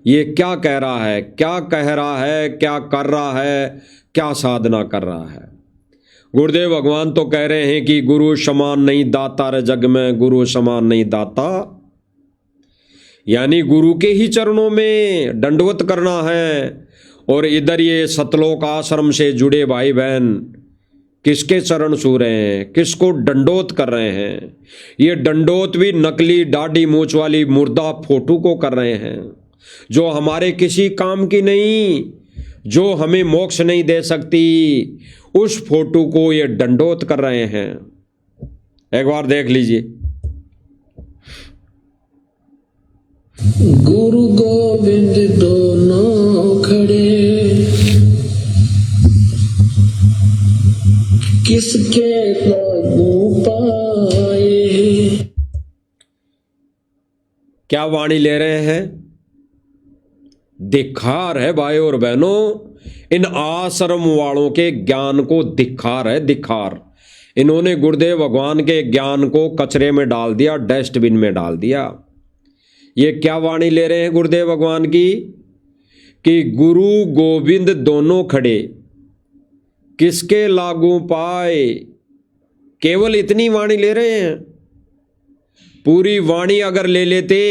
A: ये क्या कह रहा है, क्या कह रहा है, क्या कर रहा है, क्या साधना कर रहा है। गुरुदेव भगवान तो कह रहे हैं कि गुरु समान नहीं दाता रे जग में, गुरु समान नहीं दाता। यानी गुरु के ही चरणों में दंडवत करना है। और इधर ये सतलोक आश्रम से जुड़े भाई बहन किसके चरण छू रहे हैं, किसको दंडोत कर रहे हैं। ये दंडोत भी नकली डाढ़ी मूंछ वाली मुर्दा फोटो को कर रहे हैं, जो हमारे किसी काम की नहीं, जो हमें मोक्ष नहीं दे सकती, उस फोटो को ये दंडोत कर रहे हैं। एक बार देख लीजिए।
B: गुरु गोविंद दोनों खड़े, किसके लागू पाए।
A: क्या वाणी ले रहे हैं? धिक्कार है भाई और बहनों, इन आश्रम वालों के ज्ञान को धिक्कार है, धिक्कार। इन्होंने गुरुदेव भगवान के ज्ञान को कचरे में डाल दिया, डस्टबिन में डाल दिया। ये क्या वाणी ले रहे हैं गुरुदेव भगवान की कि गुरु गोविंद दोनों खड़े, किसके लागू पाए। केवल इतनी वाणी ले रहे हैं। पूरी वाणी अगर ले लेते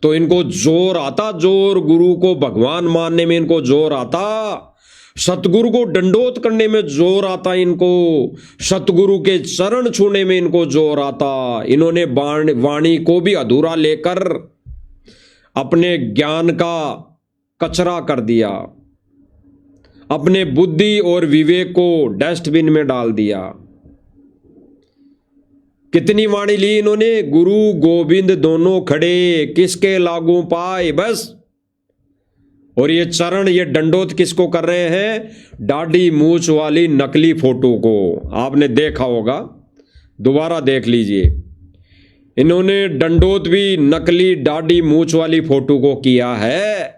A: तो इनको जोर आता, जोर गुरु को भगवान मानने में इनको जोर आता, सतगुरु को दंडोत करने में जोर आता, इनको सतगुरु के चरण छूने में इनको जोर आता। इन्होंने वाणी को भी अधूरा लेकर अपने ज्ञान का कचरा कर दिया, अपने बुद्धि और विवेक को डस्टबिन में डाल दिया। कितनी वाणी ली इन्होंने, गुरु गोविंद दोनों खड़े, किसके लागू पाए। बस और ये चरण, ये दंडोत किसको कर रहे हैं? दाढ़ी मूछ वाली नकली फोटो को। आपने देखा होगा, दोबारा देख लीजिए। इन्होंने दंडोत भी नकली दाढ़ी मूछ वाली फोटो को किया है।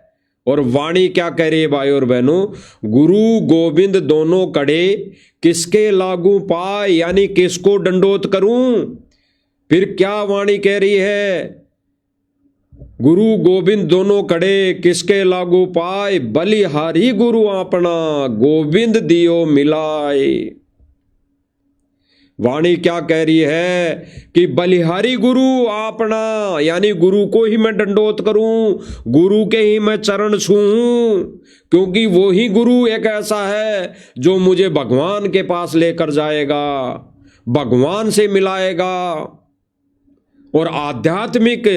A: और वाणी क्या कह रही है भाई और बहनों? गुरु गोविंद दोनों कड़े किसके लागू पाए, यानी किसको दंडोत करूं? फिर क्या वाणी कह रही है? गुरु गोविंद दोनों कड़े किसके लागू पाए, बलिहारी गुरु आपना गोविंद दियो मिलाए। वाणी क्या कह रही है कि बलिहारी गुरु आपना, यानी गुरु को ही मैं दंडोत करूं, गुरु के ही मैं चरण छूऊं, क्योंकि वो ही गुरु एक ऐसा है जो मुझे भगवान के पास लेकर जाएगा, भगवान से मिलाएगा। और आध्यात्मिक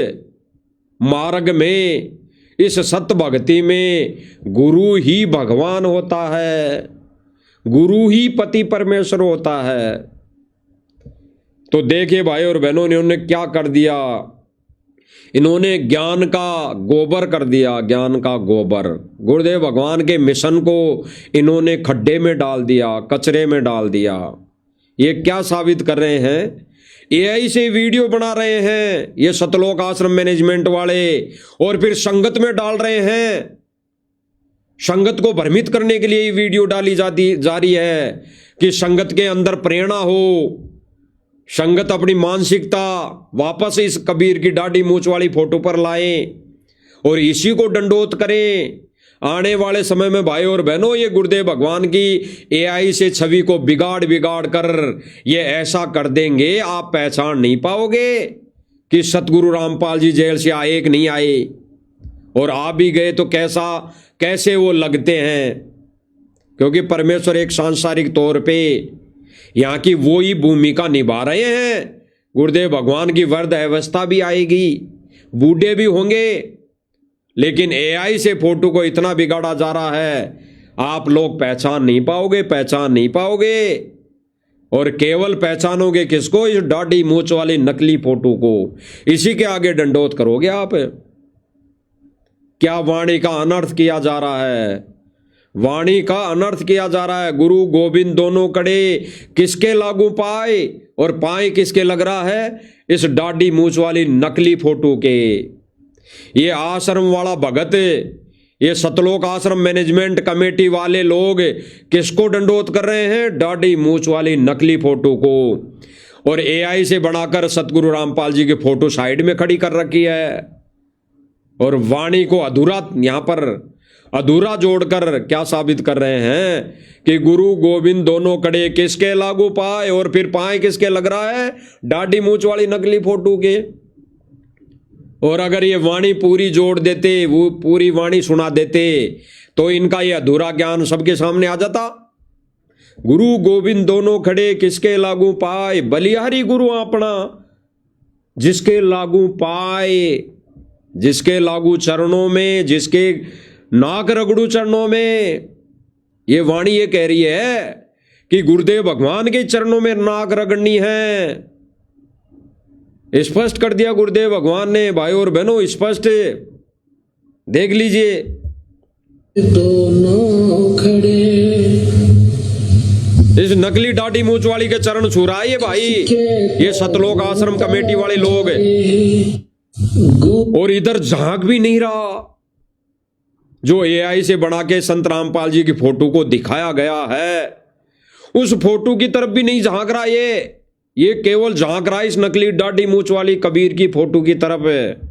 A: मार्ग में, इस सत्य भक्ति में गुरु ही भगवान होता है, गुरु ही पति परमेश्वर होता है। तो देखिए भाई और बहनों, इन्होंने क्या कर दिया? इन्होंने ज्ञान का गोबर कर दिया, ज्ञान का गोबर। गुरुदेव भगवान के मिशन को इन्होंने खड्डे में डाल दिया, कचरे में डाल दिया। ये क्या साबित कर रहे हैं? एआई से वीडियो बना रहे हैं ये सतलोक आश्रम मैनेजमेंट वाले, और फिर संगत में डाल रहे हैं। संगत को भ्रमित करने के लिए ये वीडियो डाली जा रही है कि संगत के अंदर प्रेरणा हो, संगत अपनी मानसिकता वापस इस कबीर की दाढ़ी मूछ वाली फोटो पर लाएं और इसी को दंडोत करें। आने वाले समय में भाई और बहनों, ये गुरुदेव भगवान की एआई से छवि को बिगाड़ कर ये ऐसा कर देंगे, आप पहचान नहीं पाओगे कि सतगुरु रामपाल जी जेल से आए कि नहीं आए, और आ भी गए तो कैसे वो लगते हैं। क्योंकि परमेश्वर एक सांसारिक तौर पे यहाँ की वो ही भूमिका निभा रहे हैं। गुरुदेव भगवान की वृद्ध अवस्था भी आएगी, बूढ़े भी होंगे, लेकिन एआई से फोटो को इतना बिगाड़ा जा रहा है, आप लोग पहचान नहीं पाओगे। और केवल पहचानोगे किसको? इस दाढ़ी मूछ वाली नकली फोटो को। इसी के आगे दंडोत करोगे आप। क्या वाणी का अनर्थ किया जा रहा है? वाणी का अनर्थ किया जा रहा है। गुरु गोविंद दोनों कड़े किसके लागू पाए, और पाए किसके लग रहा है? इस दाढ़ी मूछ वाली नकली फोटो के। ये आश्रम वाला भगत, ये सतलोक आश्रम मैनेजमेंट कमेटी वाले लोग किसको दंडोत कर रहे हैं? दाढ़ी मूछ वाली नकली फोटो को। और एआई से बनाकर सतगुरु रामपाल जी की फोटो साइड में खड़ी कर रखी है। और वाणी को यहां पर अधूरा जोड़कर क्या साबित कर रहे हैं कि गुरु गोविंद दोनों कड़े किसके लागू पाए, और फिर पाए किसके लग रहा है? दाढ़ी मूछ वाली नकली फोटो के। और अगर ये वाणी पूरी जोड़ देते, वो पूरी वाणी सुना देते, तो इनका ये अधूरा ज्ञान सबके सामने आ जाता। गुरु गोविंद दोनों खड़े किसके लागू पाए, बलिहारी गुरु अपना जिसके लागू पाए, जिसके लागू चरणों में, जिसके नाक रगड़ू चरणों में। ये वाणी ये कह रही है कि गुरुदेव भगवान के चरणों में नाक रगड़नी है। स्पष्ट कर दिया गुरुदेव भगवान ने भाई और बहनों, स्पष्ट देख लीजिए।
B: दोनों खड़े
A: इस नकली दाढ़ी मूछ वाली के चरण छू रहा है ये भाई, ये सतलोक आश्रम कमेटी वाले लोग, और इधर झांक भी नहीं रहा। जो एआई से बना के संत रामपाल जी की फोटो को दिखाया गया है, उस फोटो की तरफ भी नहीं झांक रहा ये केवल झांक रहा है इस नकली दाढ़ी मूछ वाली कबीर की फोटो की तरफ है।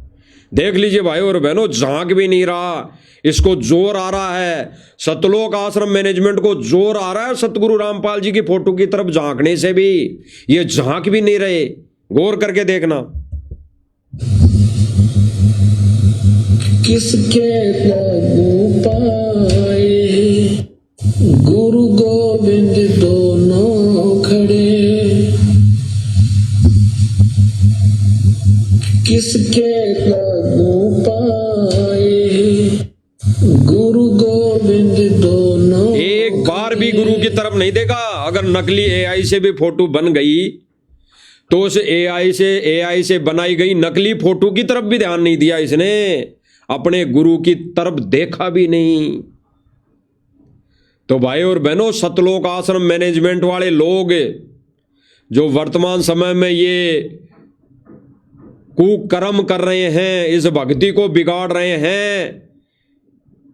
A: देख लीजिए भाई और बहनों, झांक भी नहीं रहा। इसको जोर आ रहा है, सतलोक आश्रम मैनेजमेंट को जोर आ रहा है सतगुरु रामपाल जी की फोटो की तरफ झांकने से भी। ये झांक भी नहीं रहे, गौर करके देखना।
B: किसके लागू पाए, गुरु गोविंद दोनों खड़े किसके लागू पाए, गुरु गोविंद दोनों।
A: एक बार भी गुरु की तरफ नहीं देखा। अगर नकली एआई से भी फोटो बन गई तो उस एआई से बनाई गई नकली फोटो की तरफ भी ध्यान नहीं दिया इसने। अपने गुरु की तरफ देखा भी नहीं। तो भाई और बहनों, सतलोक आश्रम मैनेजमेंट वाले लोग जो वर्तमान समय में ये कुकर्म कर रहे हैं, इस भक्ति को बिगाड़ रहे हैं,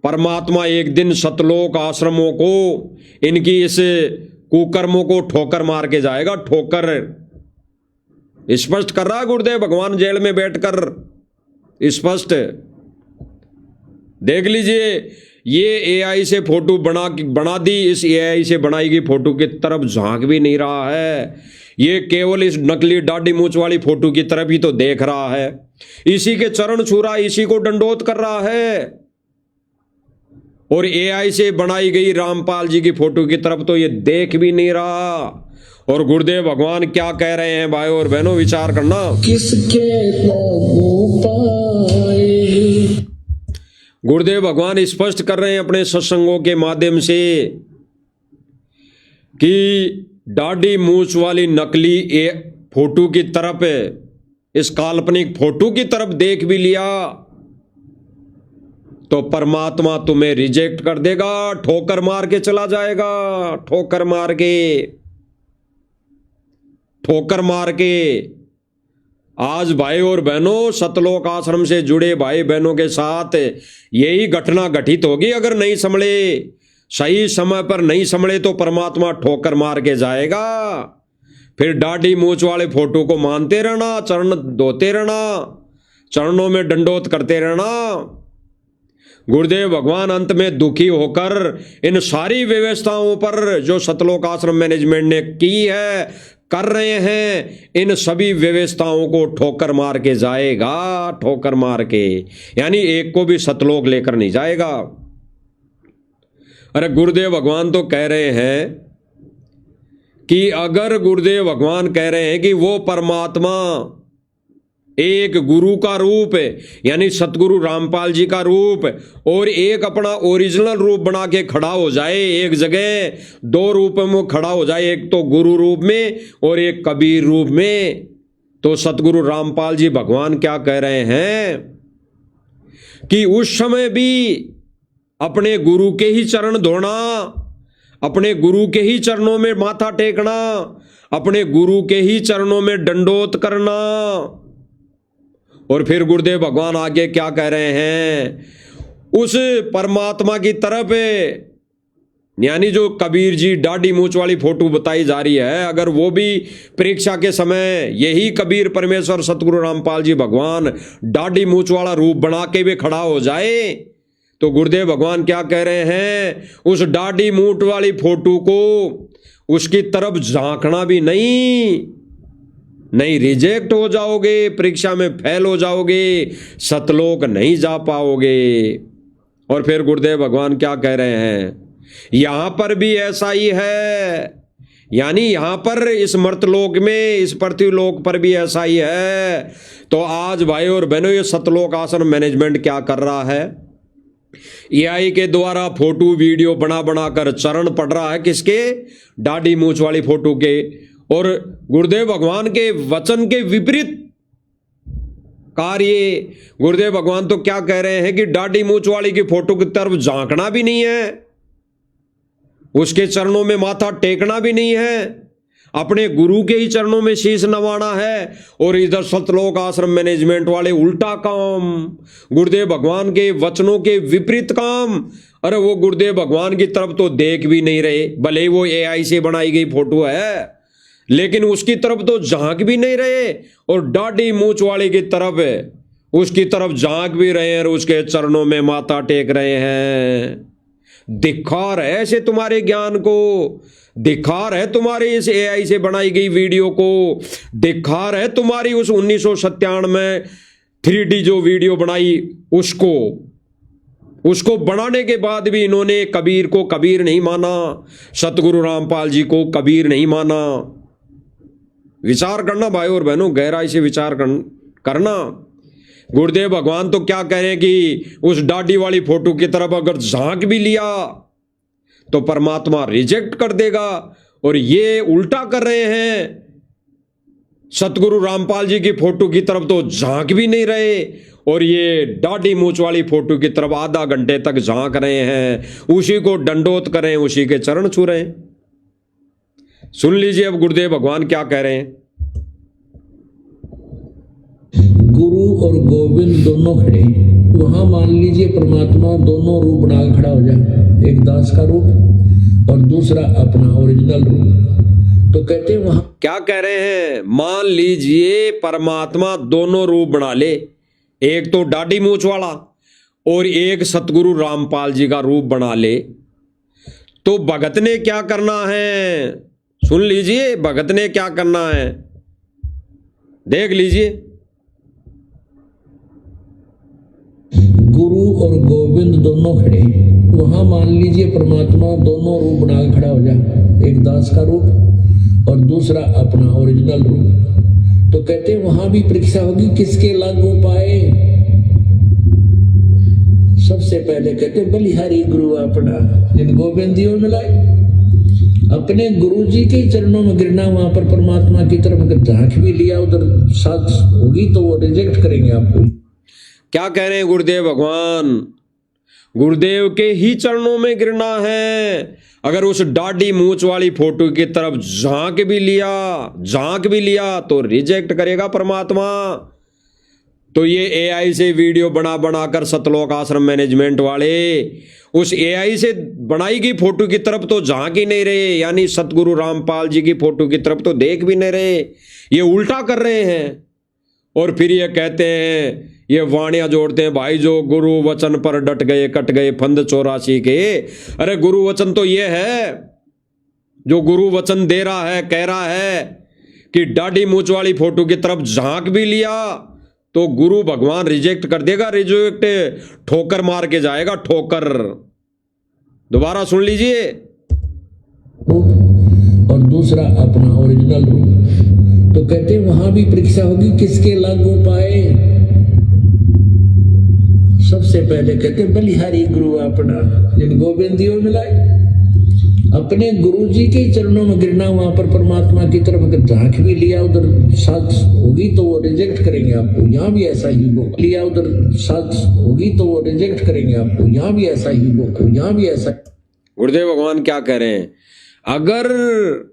A: परमात्मा एक दिन सतलोक आश्रमों को, इनकी इस कुकर्मों को ठोकर मार के जाएगा। ठोकर स्पष्ट कर रहा है गुरुदेव भगवान जेल में बैठकर, स्पष्ट देख लीजिए। ये एआई से फोटो बना दी, इस एआई से बनाई गई फोटो की तरफ झांक भी नहीं रहा है। ये केवल इस नकली दाढ़ी मूंछ वाली फोटो की तरफ ही तो देख रहा है, इसी के चरण छू रहा है, इसी को दंडोत कर रहा है। और एआई से बनाई गई रामपाल जी की फोटो की तरफ तो ये देख भी नहीं रहा। और गुरुदेव भगवान क्या कह रहे हैं भाई और बहनों, विचार करना।
B: किसके
A: गुरुदेव भगवान स्पष्ट कर रहे हैं अपने सत्संगों के माध्यम से कि दाढ़ी मूंछ वाली नकली फोटो की तरफ, इस काल्पनिक फोटो की तरफ देख भी लिया तो परमात्मा तुम्हें रिजेक्ट कर देगा, ठोकर मार के चला जाएगा। ठोकर मार के आज भाई और बहनों, सतलोक आश्रम से जुड़े भाई बहनों के साथ यही घटना घटित होगी। अगर नहीं संभले, सही समय पर नहीं संभले तो परमात्मा ठोकर मार के जाएगा। फिर दाढ़ी मूंछ वाले फोटो को मानते रहना, चरण धोते रहना, चरणों में दंडोत करते रहना। गुरुदेव भगवान अंत में दुखी होकर इन सारी व्यवस्थाओं पर जो सतलोक आश्रम मैनेजमेंट ने की है, कर रहे हैं, इन सभी व्यवस्थाओं को ठोकर मार के जाएगा। ठोकर मार के, यानी एक को भी सतलोक लेकर नहीं जाएगा। अरे गुरुदेव भगवान तो कह रहे हैं कि अगर गुरुदेव भगवान कह रहे हैं कि वो परमात्मा एक गुरु का रूप है, यानी सतगुरु रामपाल जी का रूप, और एक अपना ओरिजिनल रूप बना के खड़ा हो जाए, एक जगह दो रूप में खड़ा हो जाए, एक तो गुरु रूप में और एक कबीर रूप में, तो सतगुरु रामपाल जी भगवान क्या कह रहे हैं कि उस समय भी अपने गुरु के ही चरण धोना, अपने गुरु के ही चरणों में माथा टेकना, अपने गुरु के ही चरणों में दंडोत करना। और फिर गुरुदेव भगवान आगे क्या कह रहे हैं, उस परमात्मा की तरफ, यानी जो कबीर जी दाढ़ी मूंछ वाली फोटो बताई जा रही है, अगर वो भी परीक्षा के समय यही कबीर परमेश्वर सतगुरु रामपाल जी भगवान दाढ़ी मूंछ वाला रूप बना के भी खड़ा हो जाए, तो गुरुदेव भगवान क्या कह रहे हैं, उस दाढ़ी मूंछ वाली फोटो को उसकी तरफ झांकना भी नहीं, रिजेक्ट हो जाओगे, परीक्षा में फेल हो जाओगे, सतलोक नहीं जा पाओगे। और फिर गुरुदेव भगवान क्या कह रहे हैं, यहां पर भी ऐसा ही है, यानी यहां पर इस मर्तलोक में, इस पृथ्वीलोक पर भी ऐसा ही है। तो आज भाई और बहनों, ये सतलोक आश्रम मैनेजमेंट क्या कर रहा है, एआई के द्वारा फोटो वीडियो बना कर चरण पढ़ रहा है, किसके, दाढ़ी मूंछ वाली फोटो के, और गुरुदेव भगवान के वचन के विपरीत कार्य। गुरुदेव भगवान तो क्या कह रहे हैं कि दाढ़ी मूंछ वाली की फोटो की तरफ झांकना भी नहीं है, उसके चरणों में माथा टेकना भी नहीं है, अपने गुरु के ही चरणों में शीश नवाना है। और इधर सतलोक आश्रम मैनेजमेंट वाले उल्टा काम, गुरुदेव भगवान के वचनों के विपरीत काम। अरे वो गुरुदेव भगवान की तरफ तो देख भी नहीं रहे, भले ही वो एआई से बनाई गई फोटो है, लेकिन उसकी तरफ तो झांक भी नहीं रहे, और दाढ़ी मूंछ वाले की तरफ है, उसकी तरफ झांक भी रहे हैं और उसके चरणों में माथा टेक रहे हैं। धिक्कार है ऐसे तुम्हारे ज्ञान को, धिक्कार है तुम्हारी इस एआई से बनाई गई वीडियो को, धिक्कार है तुम्हारी उस 1997 में 3D जो वीडियो बनाई उसको बनाने के बाद भी इन्होंने कबीर को कबीर नहीं माना, सतगुरु रामपाल जी को कबीर नहीं माना। विचार करना भाई और बहनों, गहराई से विचार करना। गुरुदेव भगवान तो क्या कह रहे हैं कि उस दाढ़ी वाली फोटो की तरफ अगर झांक भी लिया तो परमात्मा रिजेक्ट कर देगा, और ये उल्टा कर रहे हैं, सतगुरु रामपाल जी की फोटो की तरफ तो झांक भी नहीं रहे, और ये दाढ़ी मूछ वाली फोटो की तरफ आधा घंटे तक झांक रहे हैं, उसी को दंडोत करें, उसी के चरण छू रहे हैं। सुन लीजिए अब गुरुदेव भगवान क्या कह रहे हैं।
B: गुरु और गोविंद दोनों खड़े, वहां मान लीजिए परमात्मा दोनों रूप बना के खड़ा हो जाए, एक दास का रूप और दूसरा अपना ओरिजिनल रूप। तो कहते हैं वहां
A: क्या कह रहे हैं, मान लीजिए परमात्मा दोनों रूप बना ले, एक तो दाढ़ी मूछ वाला और एक सतगुरु रामपाल जी का रूप बना ले, तो भगत ने क्या करना है? सुन लीजिए भगत ने क्या करना है, देख लीजिए।
B: गुरु और गोविंद दोनों खड़े, वहां मान लीजिए परमात्मा दोनों रूप बना के खड़ा हो जाए, एक दास का रूप और दूसरा अपना ओरिजिनल रूप। तो कहते हैं वहां भी परीक्षा होगी, किसके लागू पाए। सबसे पहले कहते बलिहारी गुरु अपना, जिन गोविंदियों मिलाए, अपने गुरु जी के चरणों में गिरना, वहां पर परमात्मा की तरफ अगर झांक भी लिया उधर साथ होगी तो वो रिजेक्ट करेंगे आपको।
A: क्या कह रहे हैं गुरुदेव भगवान? गुरुदेव के ही चरणों में गिरना है। अगर उस दाढ़ी मूछ वाली फोटो की तरफ झांक भी लिया तो रिजेक्ट करेगा परमात्मा। तो ये एआई से वीडियो बना बनाकर सतलोक आश्रम मैनेजमेंट वाले उस एआई से बनाई गई फोटो की तरफ तो झांक ही नहीं रहे, यानी सतगुरु रामपाल जी की फोटो की तरफ तो देख भी नहीं रहे, ये उल्टा कर रहे हैं। और फिर ये कहते हैं, ये वाणियां जोड़ते हैं, भाई जो गुरु वचन पर डट गए कट गए फंद 84 के। अरे गुरु वचन तो ये है, जो गुरु वचन दे रहा है, कह रहा है कि दाढ़ी मूछ वाली फोटो की तरफ झांक भी लिया तो गुरु भगवान रिजेक्ट कर देगा, रिजेक्ट ठोकर मार के जाएगा, ठोकर। दोबारा सुन लीजिए।
B: और दूसरा अपना ओरिजिनल रूप। तो कहते हैं वहां भी परीक्षा होगी, किसके लागू पाए। सबसे पहले कहते हैं बलिहारी गुरु अपना, जिन गोविंदियों मिलाए, अपने गुरु जी के चरणों में गिरना, वहां पर परमात्मा की तरफ अगर झांक भी लिया उधर साथ होगी तो वो रिजेक्ट करेंगे आपको। यहाँ भी ऐसा ही होगा, लिया उधर साथ होगी तो वो रिजेक्ट करेंगे आपको। यहाँ भी ऐसा ही होगा, यहाँ भी ऐसा।
A: गुरुदेव भगवान क्या कह रहे हैं, अगर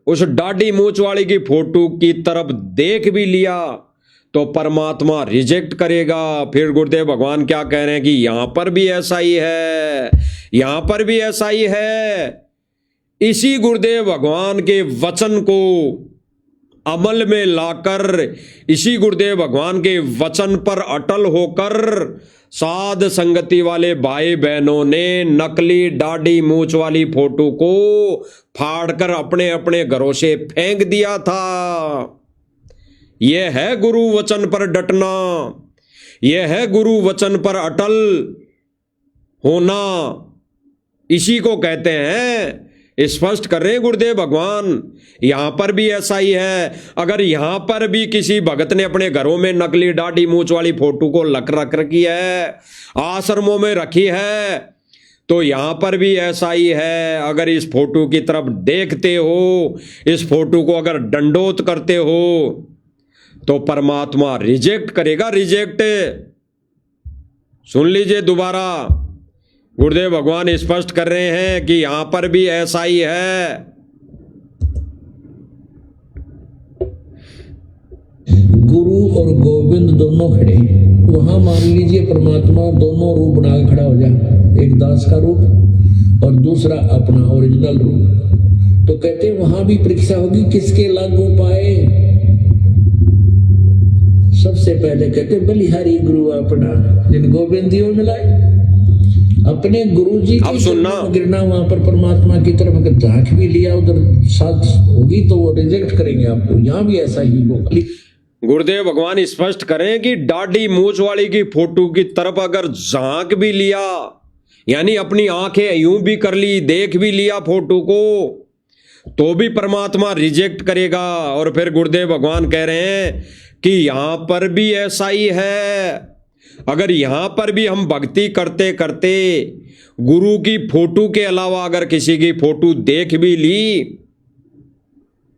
A: उस दाढ़ी मूछ वाली की फोटो की तरफ देख भी लिया तो परमात्मा रिजेक्ट करेगा। फिर गुरुदेव भगवान क्या कह रहे हैं कि यहां पर भी ऐसा ही है, यहां पर भी ऐसा ही है। इसी गुरुदेव भगवान के वचन को अमल में लाकर, इसी गुरुदेव भगवान के वचन पर अटल होकर साध संगति वाले भाई बहनों ने नकली दाढ़ी मूछ वाली फोटो को फाड़कर अपने अपने घरों से फेंक दिया था। यह है गुरु वचन पर डटना, यह है गुरु वचन पर अटल होना, इसी को कहते हैं। स्पष्ट कर रहे हैं गुरुदेव भगवान, यहां पर भी ऐसा ही है। अगर यहां पर भी किसी भगत ने अपने घरों में नकली दाढ़ी मूछ वाली फोटो को रख रखी है, आश्रमों में रखी है, तो यहां पर भी ऐसा ही है। अगर इस फोटो की तरफ देखते हो, इस फोटो को अगर दंडोत करते हो तो परमात्मा रिजेक्ट करेगा, रिजेक्ट। सुन लीजिए दोबारा, गुरुदेव भगवान स्पष्ट कर रहे हैं कि यहां पर भी ऐसा ही है।
B: गुरु और गोविंद दोनों खड़े, वहां मान लीजिए परमात्मा दोनों रूप बना के खड़ा हो जाए, एक दास का रूप और दूसरा अपना ओरिजिनल रूप। तो कहते हैं वहां भी परीक्षा होगी, किसके लागू पाए। सबसे पहले कहते बलिहारी गुरु अपना, जिन गोविंदियों मिलाए, अपने गुरु जी
A: अब सुनना,
B: गिरना, वहां पर परमात्मा की तरफ अगर झांक भी लिया उधर साथ होगी तो वो रिजेक्ट करेंगे आपको। यहाँ भी ऐसा ही होगा।
A: गुरुदेव भगवान स्पष्ट करें कि दाढ़ी मूछ वाली की फोटो की तरफ अगर झांक भी लिया, यानी अपनी आंखें यूं भी कर ली, देख भी लिया फोटो को, तो भी परमात्मा रिजेक्ट करेगा। और फिर गुरुदेव भगवान कह रहे हैं कि यहां पर भी ऐसा ही है। अगर यहां पर भी हम भक्ति करते करते गुरु की फोटो के अलावा अगर किसी की फोटो देख भी ली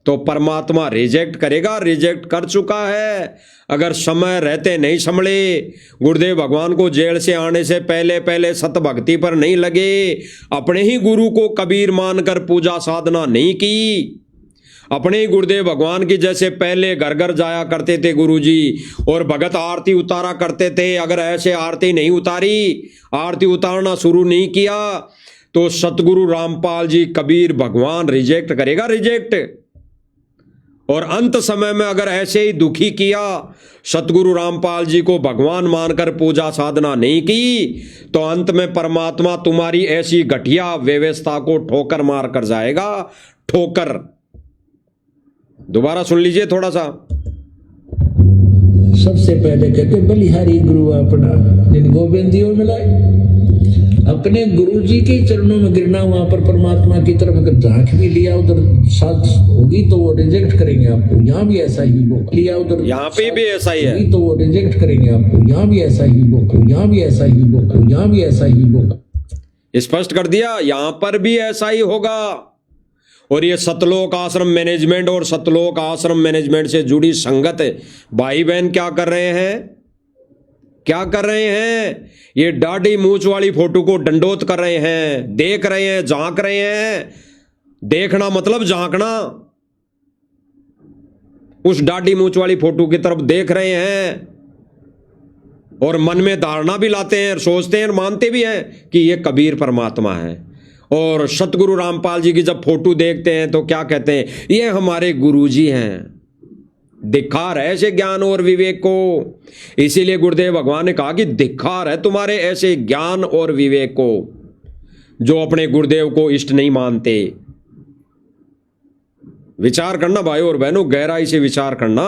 A: तो परमात्मा रिजेक्ट करेगा, रिजेक्ट कर चुका है। अगर समय रहते नहीं संभले, गुरुदेव भगवान को जेल से आने से पहले पहले सत भक्ति पर नहीं लगे, अपने ही गुरु को कबीर मानकर पूजा साधना नहीं की, अपने ही गुरुदेव भगवान की जैसे पहले घर घर जाया करते थे गुरुजी और भगत आरती उतारा करते थे, अगर ऐसे आरती नहीं उतारी, आरती उतारना शुरू नहीं किया, तो सतगुरु रामपाल जी कबीर भगवान रिजेक्ट करेगा, रिजेक्ट। और अंत समय में अगर ऐसे ही दुखी किया, सतगुरु रामपाल जी को भगवान मानकर पूजा साधना नहीं की, तो अंत में परमात्मा तुम्हारी ऐसी घटिया व्यवस्था को ठोकर मार कर जाएगा, ठोकर। दोबारा सुन लीजिए थोड़ा सा।
B: सबसे पहले कहते बलिहारी गुरु अपना, जिन गोविंद जी मिलाए, अपने गुरु जी के चरणों में गिरना, वहां पर परमात्मा की तरफ अगर झांक भी लिया उधर साथ होगी तो वो रिजेक्ट करेंगे आपको। यहाँ भी ऐसा ही होगा, लिया उधर
A: यहाँ पे भी ऐसा ही है,
B: तो वो रिजेक्ट करेंगे आपको। यहाँ भी ऐसा ही होगा, यहाँ भी ऐसा ही होगा, यहाँ भी ऐसा ही होगा।
A: स्पष्ट कर दिया, यहां पर भी ऐसा ही होगा। और ये सतलोक आश्रम मैनेजमेंट और सतलोक आश्रम मैनेजमेंट से जुड़ी संगत भाई बहन क्या कर रहे हैं, क्या कर रहे हैं? ये दाढ़ी मूंछ वाली फोटो को दंडोत कर रहे हैं, देख रहे हैं, झांक रहे हैं। देखना मतलब झांकना, उस दाढ़ी मूंछ वाली फोटो की तरफ देख रहे हैं और मन में धारणा भी लाते हैं, सोचते हैं और मानते भी हैं कि ये कबीर परमात्मा है। और सतगुरु रामपाल जी की जब फोटो देखते हैं तो क्या कहते हैं, ये हमारे गुरुजी हैं। धिक्कार है ऐसे ज्ञान और विवेक को। इसीलिए गुरुदेव भगवान ने कहा कि धिक्कार है तुम्हारे ऐसे ज्ञान और विवेक को जो अपने गुरुदेव को इष्ट नहीं मानते। विचार करना भाई और बहनों, गहराई से विचार करना।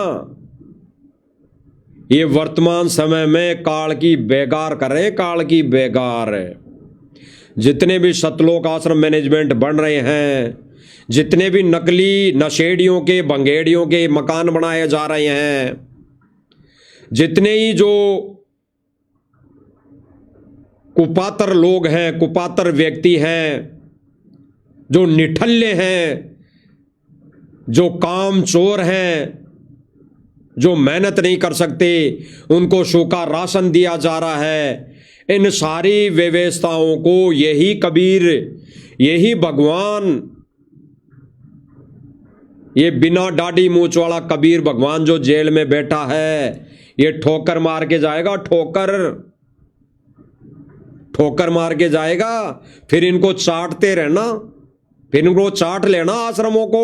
A: ये वर्तमान समय में काल की बेगार कर रहे हैं, काल की बेगार। जितने भी सतलोक आश्रम मैनेजमेंट बन रहे हैं, जितने भी नकली नशेड़ियों के बंगेड़ियों के मकान बनाए जा रहे हैं, जितने ही जो कुपात्र लोग हैं, कुपात्र व्यक्ति हैं, जो निठल्ले हैं, जो काम चोर हैं, जो मेहनत नहीं कर सकते, उनको सूखा राशन दिया जा रहा है। इन सारी व्यवस्थाओं को यही कबीर, यही भगवान, ये बिना दाढ़ी मूंछ वाला कबीर भगवान जो जेल में बैठा है, ये ठोकर मार के जाएगा, ठोकर, ठोकर मार के जाएगा। फिर इनको चाटते रहना, फिर इनको चाट लेना आश्रमों को,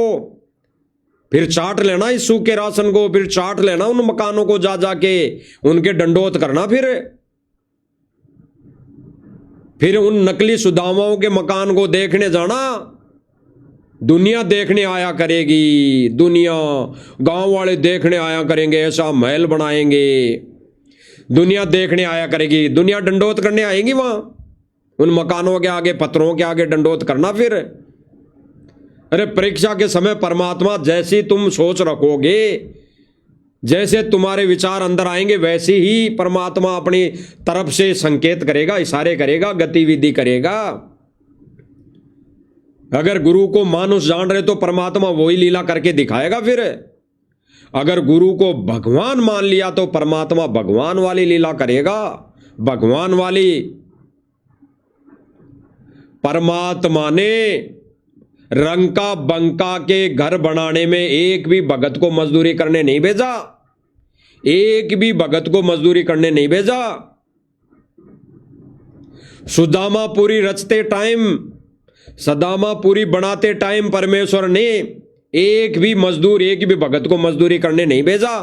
A: फिर चाट लेना इस सूखे राशन को, फिर चाट लेना उन मकानों को, जा जाके उनके दंडोत करना। फिर उन नकली सुदामाओं के मकान को देखने जाना। दुनिया देखने आया करेगी, दुनिया, गांव वाले देखने आया करेंगे, ऐसा महल बनाएंगे, दुनिया देखने आया करेगी, दुनिया दंडोत करने आएगी वहां उन मकानों के आगे, पत्थरों के आगे दंडोत करना। फिर अरे परीक्षा के समय परमात्मा जैसी तुम सोच रखोगे, जैसे तुम्हारे विचार अंदर आएंगे, वैसे ही परमात्मा अपनी तरफ से संकेत करेगा, इशारे करेगा, गतिविधि करेगा। अगर गुरु को मानुष जान रहे तो परमात्मा वही लीला करके दिखाएगा। फिर अगर गुरु को भगवान मान लिया तो परमात्मा भगवान वाली लीला करेगा, भगवान वाली। परमात्मा ने रंका बंका के घर बनाने में एक भी भगत को मजदूरी करने नहीं भेजा, एक भी भगत को मजदूरी करने नहीं भेजा। सुदामापुरी रचते टाइम, सदामापुरी बनाते टाइम परमेश्वर ने एक भी मजदूर, एक भी भगत को मजदूरी करने नहीं भेजा।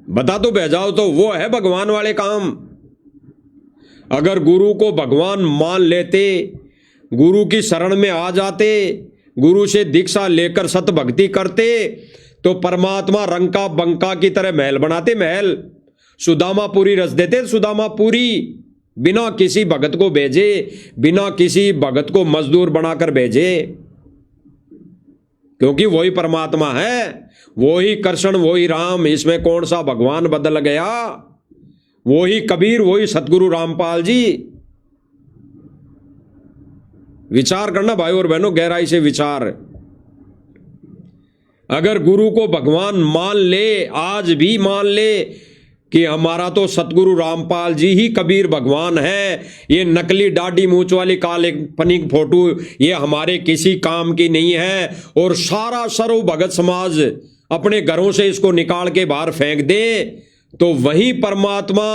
A: बता तो भेजाओ तो वो है भगवान वाले काम। अगर गुरु को भगवान मान लेते, गुरु की शरण में आ जाते, गुरु से दीक्षा लेकर सत भक्ति करते, तो परमात्मा रंका बंका की तरह महल बनाते, महल। सुदामापुरी रच देते, सुदामापुरी, बिना किसी भगत को भेजे, बिना किसी भगत को मजदूर बनाकर भेजे। क्योंकि वही परमात्मा है, वही कृष्ण, वही राम, इसमें कौन सा भगवान बदल गया? वही कबीर, वही सतगुरु रामपाल जी। विचार करना भाई और बहनों, गहराई से विचार। अगर गुरु को भगवान मान ले, आज भी मान ले कि हमारा तो सतगुरु रामपाल जी ही कबीर भगवान है, ये नकली दाढ़ी मूंछ वाली काल्पनिक फोटो ये हमारे किसी काम की नहीं है, और सारा सर्व भगत समाज अपने घरों से इसको निकाल के बाहर फेंक दे, तो वही परमात्मा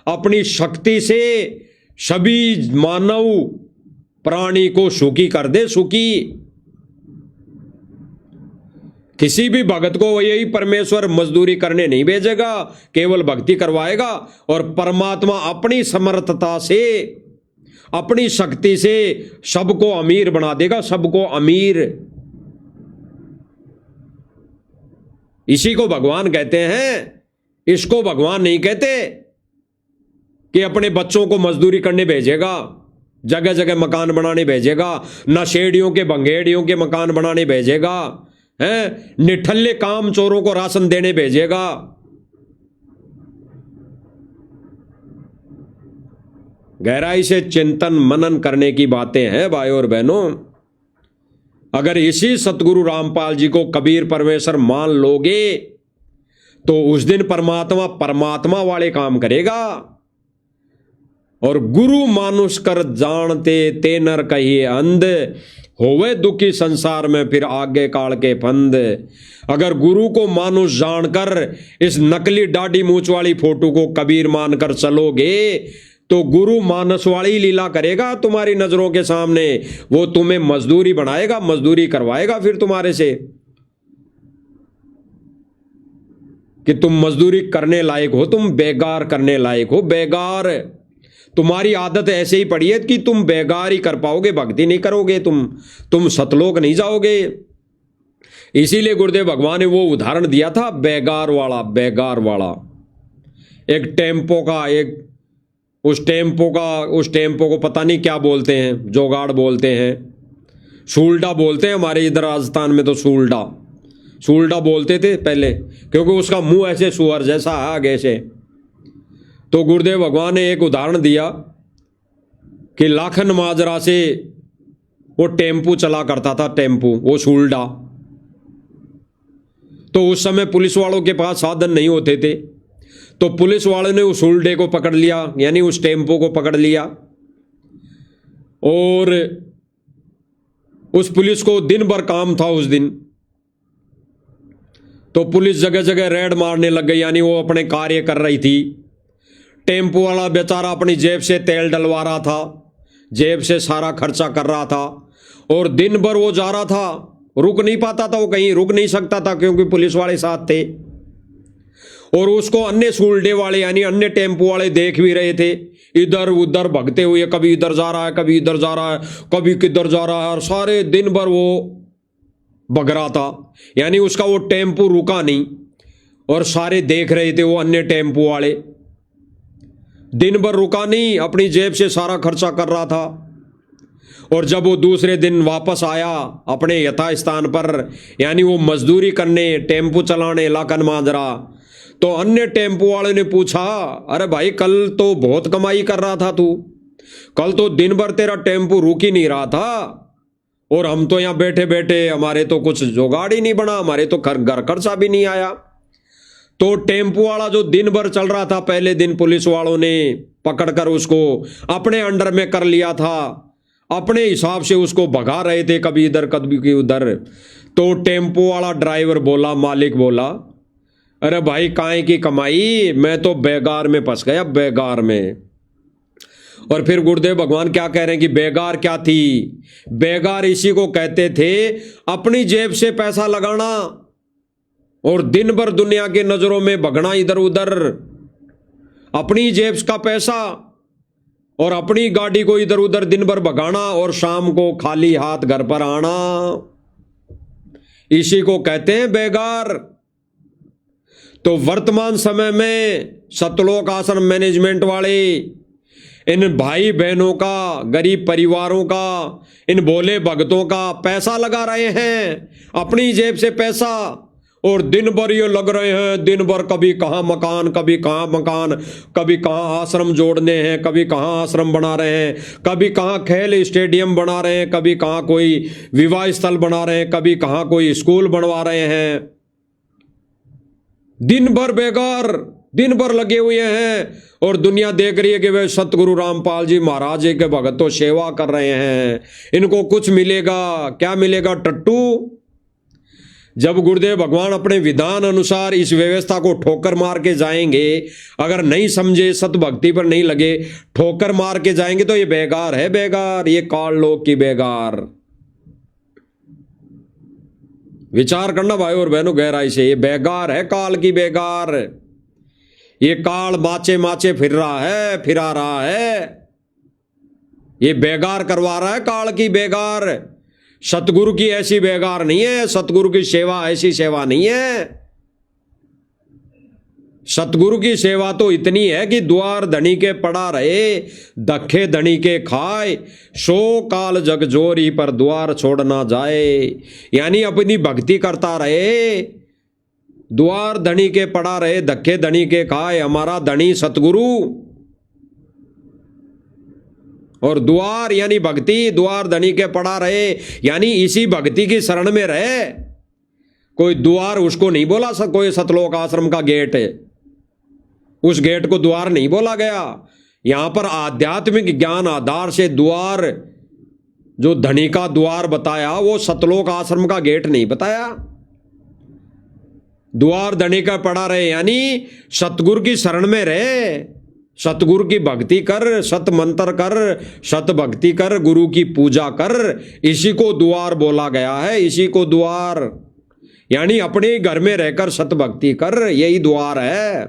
A: अपनी शक्ति से सभी मानव प्राणी को सुखी कर दे, सुखी। किसी भी भगत को यही परमेश्वर मजदूरी करने नहीं भेजेगा, केवल भक्ति करवाएगा, और परमात्मा अपनी समर्थता से, अपनी शक्ति से सबको अमीर बना देगा, सबको अमीर। इसी को भगवान कहते हैं, इसको भगवान नहीं कहते कि अपने बच्चों को मजदूरी करने भेजेगा, जगह जगह मकान बनाने भेजेगा, नशेड़ियों के भंगेड़ियों के मकान बनाने भेजेगा, हैं, निठल्ले काम चोरों को राशन देने भेजेगा। गहराई से चिंतन मनन करने की बातें हैं भाई और बहनों। अगर इसी सतगुरु रामपाल जी को कबीर परमेश्वर मान लोगे, तो उस दिन परमात्मा परमात्मा वाले काम करेगा। और गुरु मानुष कर जानते ते नर कहिए अंध, होवे दुखी संसार में फिर आगे काल के फंद। अगर गुरु को मानुष जानकर इस नकली दाढ़ी मूंछ वाली फोटो को कबीर मानकर चलोगे, तो गुरु मानस वाली लीला करेगा तुम्हारी नजरों के सामने। वो तुम्हें मजदूरी बनाएगा, मजदूरी करवाएगा फिर तुम्हारे से, कि तुम मजदूरी करने लायक हो, तुम बेगार करने लायक हो, बेगार। तुम्हारी आदत ऐसे ही पड़ी है कि तुम बेगार ही कर पाओगे, भक्ति नहीं करोगे, तुम सतलोक नहीं जाओगे। इसीलिए गुरुदेव भगवान ने वो उदाहरण दिया था, बेगार वाला, बेगार वाला। एक टेम्पो का, एक उस टेम्पो को पता नहीं क्या बोलते हैं, जोगाड़ बोलते हैं, सूल्डा बोलते हैं, हमारे इधर राजस्थान में तो सूल्डा बोलते थे पहले, क्योंकि उसका मुंह ऐसे सुअर जैसा है आगे से। तो गुरुदेव भगवान ने एक उदाहरण दिया कि लाखन माजरा से वो टेम्पू चला करता था, टेम्पू, वो सूल्डा। तो उस समय पुलिस वालों के पास साधन नहीं होते थे, तो पुलिस वालों ने उस सूल्डे को पकड़ लिया, यानी उस टेम्पो को पकड़ लिया, और उस पुलिस को दिन भर काम था उस दिन। तो पुलिस जगह जगह रेड मारने लग गई, यानी वो अपने कार्य कर रही थी। टेम्पो वाला बेचारा अपनी जेब से तेल डलवा रहा था, जेब से सारा खर्चा कर रहा था, और दिन भर वो जा रहा था, रुक नहीं पाता था, वो कहीं रुक नहीं सकता था क्योंकि पुलिस वाले साथ थे। और उसको अन्य सूल्डे वाले यानी अन्य टेम्पो वाले देख भी रहे थे, इधर उधर भगते हुए, कभी इधर जा रहा है, कभी इधर जा रहा है, कभी किधर जा रहा है, और सारे दिन भर वो भग रहा था, यानी उसका वो टेम्पो रुका नहीं, और सारे देख रहे थे वो अन्य टेम्पो वाले। दिन भर रुका नहीं, अपनी जेब से सारा खर्चा कर रहा था। और जब वो दूसरे दिन वापस आया अपने यथास्थान पर, यानी वो मजदूरी करने, टेम्पो चलाने लाखन माजरा, तो अन्य टेम्पो वाले ने पूछा, अरे भाई कल तो बहुत कमाई कर रहा था तू, कल तो दिन भर तेरा टेम्पो रुक ही नहीं रहा था, और हम तो यहाँ बैठे बैठे हमारे तो कुछ जुगाड़ ही नहीं बना, हमारे तो घर खर्चा भी नहीं आया। तो टेम्पो वाला जो दिन भर चल रहा था, पहले दिन पुलिस वालों ने पकड़कर उसको अपने अंडर में कर लिया था, अपने हिसाब से उसको भगा रहे थे, कभी इधर कभी उधर। तो टेम्पो वाला ड्राइवर बोला, मालिक बोला, अरे भाई काहे की कमाई, मैं तो बेगार में फंस गया, बेगार में। और फिर गुरुदेव भगवान क्या कह रहे हैं कि बेगार क्या थी? बेगार इसी को कहते थे अपनी जेब से पैसा लगाना और दिन भर दुनिया के नजरों में भगना इधर उधर, अपनी जेब का पैसा और अपनी गाड़ी को इधर उधर दिन भर भगाना, और शाम को खाली हाथ घर पर आना, इसी को कहते हैं बेगार। तो वर्तमान समय में सतलोक आश्रम मैनेजमेंट वाले इन भाई बहनों का, गरीब परिवारों का, इन भोले भक्तों का पैसा लगा रहे हैं, अपनी जेब से पैसा, और दिन भर ये लग रहे हैं, दिन भर कभी कहाँ मकान, कभी कहाँ मकान, कभी कहाँ आश्रम जोड़ने हैं, कभी कहाँ आश्रम बना रहे हैं, कभी कहाँ खेल स्टेडियम बना रहे हैं, कभी कहाँ कोई विवाह स्थल बना रहे हैं, कभी कहाँ कोई स्कूल बनवा रहे हैं। दिन भर बेकार, दिन भर लगे हुए हैं और दुनिया देख रही है कि वे सतगुरु रामपाल जी महाराज जी के भगत तो सेवा कर रहे हैं, इनको कुछ मिलेगा। क्या मिलेगा टट्टू? जब गुरुदेव भगवान अपने विधान अनुसार इस व्यवस्था को ठोकर मार के जाएंगे, अगर नहीं समझे, सत भक्ति पर नहीं लगे, ठोकर मार के जाएंगे तो ये बेकार है, बेकार, ये काल लोक की बेकार। विचार करना भाई और बहनों गहराई से, ये बेकार है, काल की बेकार। ये काल माचे माचे फिर रहा है, फिरा रहा है, ये बेकार करवा रहा है, काल की बेकार। सतगुरु की ऐसी बेकार नहीं है, सतगुरु की सेवा ऐसी सेवा नहीं है। सतगुरु की सेवा तो इतनी है कि द्वार धनी के पड़ा रहे, धक्के धनी के खाए, सो काल जग जोरी पर द्वार छोड़ ना जाए। यानी अपनी भक्ति करता रहे, द्वार धनी के पड़ा रहे, धक्के धनी के खाए। हमारा धनी सतगुरु, और द्वार यानी भक्ति, द्वार धनी के पड़ा रहे यानी इसी भक्ति की शरण में रहे। कोई द्वार उसको नहीं बोला, कोई सतलोक आश्रम का गेट है, उस गेट को द्वार नहीं बोला गया। यहां पर आध्यात्मिक ज्ञान आधार से द्वार, जो धनी का द्वार बताया, वो सतलोक आश्रम का गेट नहीं बताया। द्वार धनी का पड़ा रहे यानी सतगुरु की शरण में रहे, सतगुरु की भक्ति कर, सत मंत्र कर, सत भक्ति कर, गुरु की पूजा कर, इसी को द्वार बोला गया है। इसी को द्वार यानी अपने घर में रहकर सत भक्ति कर, यही द्वार है।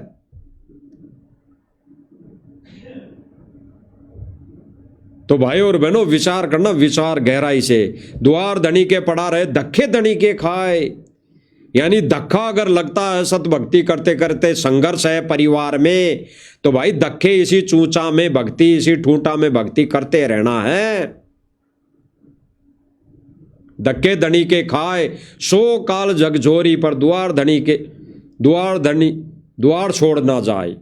A: तो भाई और बहनों विचार करना, विचार गहराई से। द्वार धनी के पड़ा रहे, धक्के धनी के खाए, यानी धक्का अगर लगता है सत भक्ति करते करते, संघर्ष है परिवार में, तो भाई धक्के इसी चूचा में भक्ति, इसी ठूंठा में भक्ति करते रहना है। धक्के धनी के खाए, सो काल जग जोरी पर द्वार धनी के, द्वार धनी द्वार छोड़ ना जाए।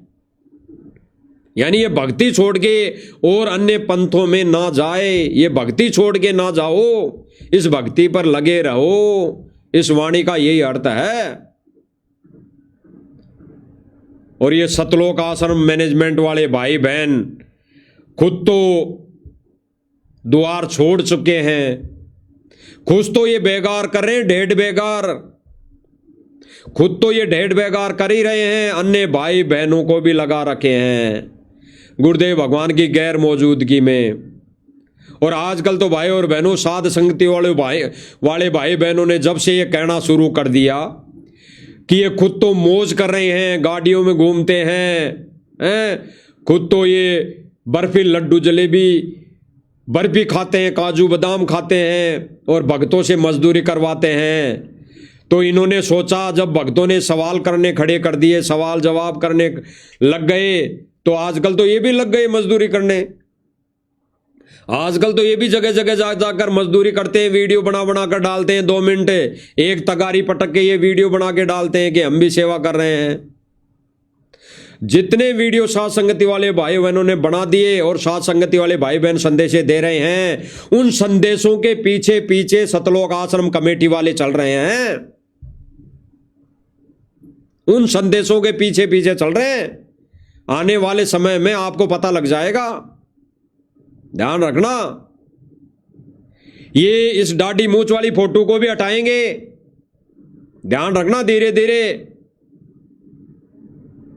A: यानी ये भक्ति छोड़ के और अन्य पंथों में ना जाए, ये भक्ति छोड़ के ना जाओ, इस भक्ति पर लगे रहो। इस वाणी का यही अर्थ है। और ये सतलोक आश्रम मैनेजमेंट वाले भाई बहन खुद तो द्वार छोड़ चुके हैं, खुद तो ये बेगार कर रहे हैं, ढेड बेगार, खुद तो ये ढेड बेगार कर ही रहे हैं, अन्य भाई बहनों को भी लगा रखे हैं गुरुदेव भगवान की गैर मौजूदगी में। और आजकल तो भाई और बहनों साध संगति वाले भाई बहनों ने जब से ये कहना शुरू कर दिया कि ये खुद तो मौज कर रहे हैं, गाड़ियों में घूमते हैं, खुद तो ये बर्फी लड्डू जलेबी बर्फी खाते हैं, काजू बादाम खाते हैं और भक्तों से मजदूरी करवाते हैं। तो इन्होंने सोचा, जब भक्तों ने सवाल करने खड़े कर दिए, सवाल जवाब करने लग गए, तो आजकल तो ये भी लग गए मजदूरी करने। आजकल तो ये भी जगह जगह जाकर मजदूरी करते हैं, वीडियो बना बना कर डालते हैं, 2 मिनट एक तगारी पटक के ये वीडियो बना के डालते हैं कि हम भी सेवा कर रहे हैं। जितने वीडियो साथ संगति वाले भाई बहनों ने बना दिए और साथ संगति वाले भाई बहन संदेश दे रहे हैं, उन संदेशों के पीछे पीछे सतलोक आश्रम कमेटी वाले चल रहे हैं, उन संदेशों के पीछे पीछे चल रहे हैं। आने वाले समय में आपको पता लग जाएगा, ध्यान रखना। ये इस दाढ़ी मूंछ वाली फोटो को भी हटाएंगे, ध्यान रखना धीरे धीरे,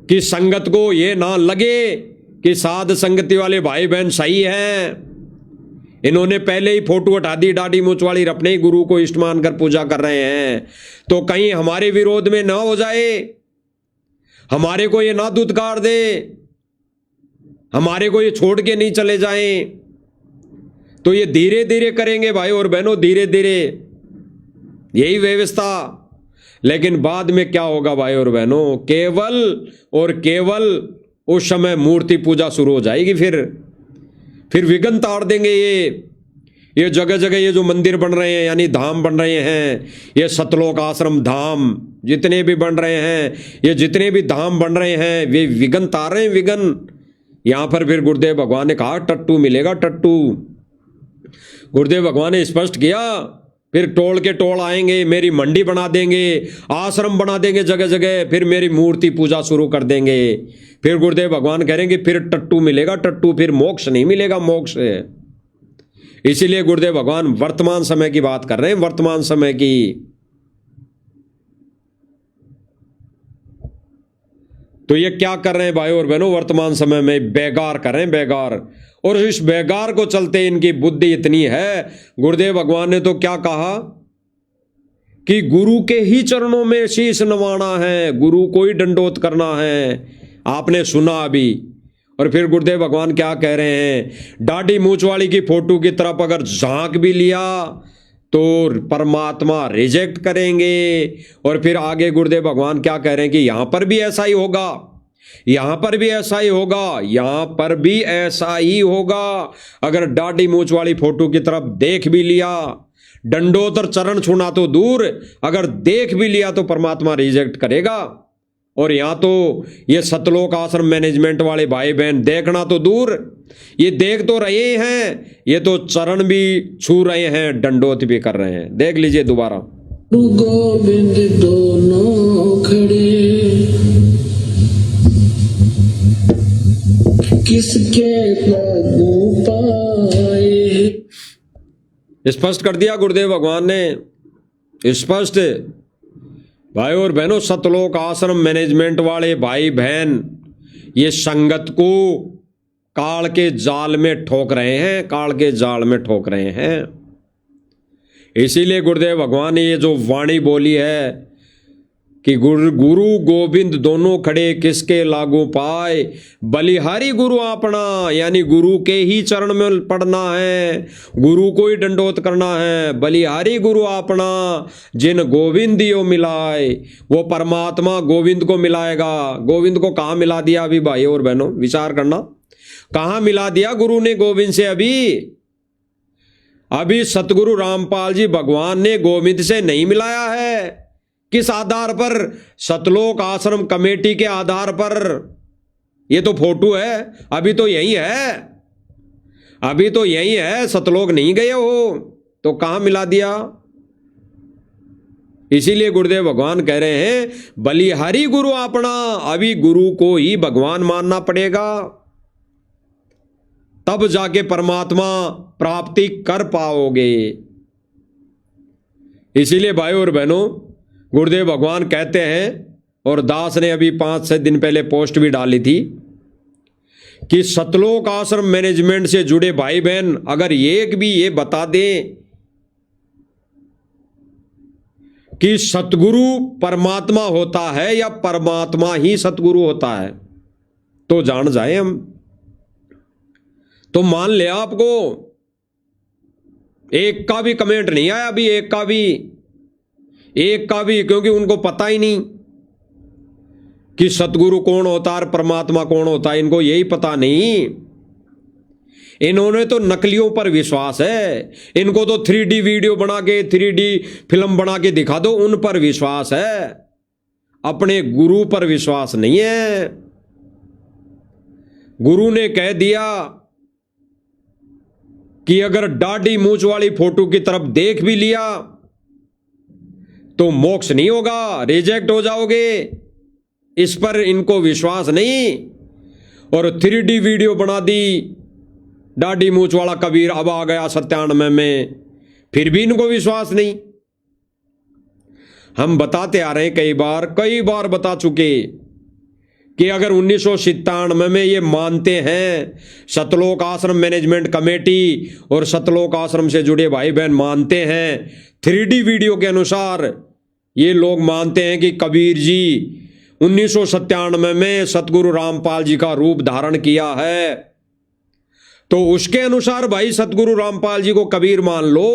A: कि संगत को ये ना लगे कि साध संगति वाले भाई बहन सही हैं। इन्होंने पहले ही फोटो हटा दी दाढ़ी मूंछ वाली, अपने ही गुरु को इष्ट मानकर पूजा कर रहे हैं, तो कहीं हमारे विरोध में ना हो जाए, हमारे को ये ना दुत्कार दे, हमारे को ये छोड़ के नहीं चले जाएं। तो ये धीरे धीरे करेंगे भाई और बहनों, धीरे धीरे, यही व्यवस्था। लेकिन बाद में क्या होगा भाई और बहनों, केवल और केवल उस समय मूर्ति पूजा शुरू हो जाएगी, फिर विघ्न ताड़ देंगे ये। ये जगह जगह ये जो मंदिर बन रहे हैं यानी धाम बन रहे हैं, ये सतलोक आश्रम धाम जितने भी बन रहे हैं, ये जितने भी धाम बन रहे हैं वे विघन तार रहे हैं, विघन। यहां पर फिर गुरुदेव भगवान ने कहा टट्टू मिलेगा, टट्टू। गुरुदेव भगवान ने स्पष्ट किया, फिर टोल के टोल आएंगे, मेरी मंडी बना देंगे, आश्रम बना देंगे जगह जगह, फिर मेरी मूर्ति पूजा शुरू कर देंगे। फिर गुरुदेव भगवान कहेंगे फिर टट्टू मिलेगा, टट्टू, फिर मोक्ष नहीं मिलेगा, मोक्ष है। इसीलिए गुरुदेव भगवान वर्तमान समय की बात कर रहे हैं, वर्तमान समय की। तो ये क्या कर रहे हैं भाइयों और बहनों, वर्तमान समय में बेगार कर रहे हैं, बेगार। और इस बेगार को चलते इनकी बुद्धि इतनी है, गुरुदेव भगवान ने तो क्या कहा कि गुरु के ही चरणों में शीश नवाना है, गुरु को ही दंडोत करना है। आपने सुना अभी। और फिर गुरुदेव भगवान क्या कह रहे हैं, दाढ़ी मूंछ वाली की फोटो की तरफ अगर झांक भी लिया तो परमात्मा रिजेक्ट करेंगे। और फिर आगे गुरुदेव भगवान क्या कह रहे हैं कि यहां पर भी ऐसा ही होगा, यहां पर भी ऐसा ही होगा, यहां पर भी ऐसा ही होगा। अगर दाढ़ी मूंछ वाली फोटो की तरफ देख भी लिया, दंडोतर चरण छूना तो दूर, अगर देख भी लिया तो परमात्मा रिजेक्ट करेगा। और यहां तो ये सतलोक आश्रम मैनेजमेंट वाले भाई बहन देखना तो दूर, ये देख तो रहे हैं, ये तो चरण भी छू रहे हैं, दंडोत भी कर रहे हैं। देख लीजिए दोबारा।
C: गोविंद दोनों खड़े, किसके लागू पाए।
A: स्पष्ट कर दिया गुरुदेव भगवान ने, स्पष्ट। भाई और बहनों, सतलोक आश्रम मैनेजमेंट वाले भाई बहन ये संगत को काल के जाल में ठोक रहे हैं, काल के जाल में ठोक रहे हैं। इसीलिए गुरुदेव भगवान ने ये जो वाणी बोली है कि गुरु गोविंद दोनों खड़े, किसके लागू पाए। बलिहारी गुरु अपना, यानी गुरु के ही चरण में पड़ना है, गुरु को ही दंडोत करना है। बलिहारी गुरु अपना, जिन गोविंद यो मिलाए। वो परमात्मा गोविंद को मिलाएगा। गोविंद को कहाँ मिला दिया अभी भाई और बहनों, विचार करना, कहाँ मिला दिया गुरु ने गोविंद से। अभी सतगुरु रामपाल जी भगवान ने गोविंद से नहीं मिलाया है। किस आधार पर? सतलोक आश्रम कमेटी के आधार पर। ये तो फोटो है, अभी तो यही है, अभी तो यही है, सतलोक नहीं गए हो तो कहां मिला दिया। इसीलिए गुरुदेव भगवान कह रहे हैं बलिहारी गुरु अपना। अभी गुरु को ही भगवान मानना पड़ेगा, तब जाके परमात्मा प्राप्ति कर पाओगे। इसीलिए भाइयों और बहनों, गुरुदेव भगवान कहते हैं, और दास ने अभी 5-6 दिन पहले पोस्ट भी डाली थी कि सतलोक आश्रम मैनेजमेंट से जुड़े भाई बहन अगर एक भी ये बता दें कि सतगुरु परमात्मा होता है या परमात्मा ही सतगुरु होता है, तो जान जाए हम, तो मान ले आपको। एक का भी कमेंट नहीं आया अभी, एक का भी, क्योंकि उनको पता ही नहीं कि सतगुरु कौन होता है, परमात्मा कौन होता है, इनको यही पता नहीं। इन्होंने तो नकलियों पर विश्वास है, इनको तो 3D वीडियो बना के, 3D फिल्म बना के दिखा दो, उन पर विश्वास है, अपने गुरु पर विश्वास नहीं है। गुरु ने कह दिया कि अगर दाढ़ी मूंछ वाली फोटो की तरफ देख भी लिया तो मोक्ष नहीं होगा, रिजेक्ट हो जाओगे। इस पर इनको विश्वास नहीं, और 3D वीडियो बना दी, दाढ़ी मूंछ वाला कबीर अब आ गया 97 में, फिर भी इनको विश्वास नहीं। हम बताते आ रहे हैं, कई बार बता चुके कि अगर 1997 में ये मानते हैं, सतलोक आश्रम मैनेजमेंट कमेटी और सतलोक आश्रम से जुड़े भाई बहन मानते हैं, 3D वीडियो के अनुसार ये लोग मानते हैं कि कबीर जी 1997 में सतगुरु रामपाल जी का रूप धारण किया है, तो उसके अनुसार भाई सतगुरु रामपाल जी को कबीर मान लो।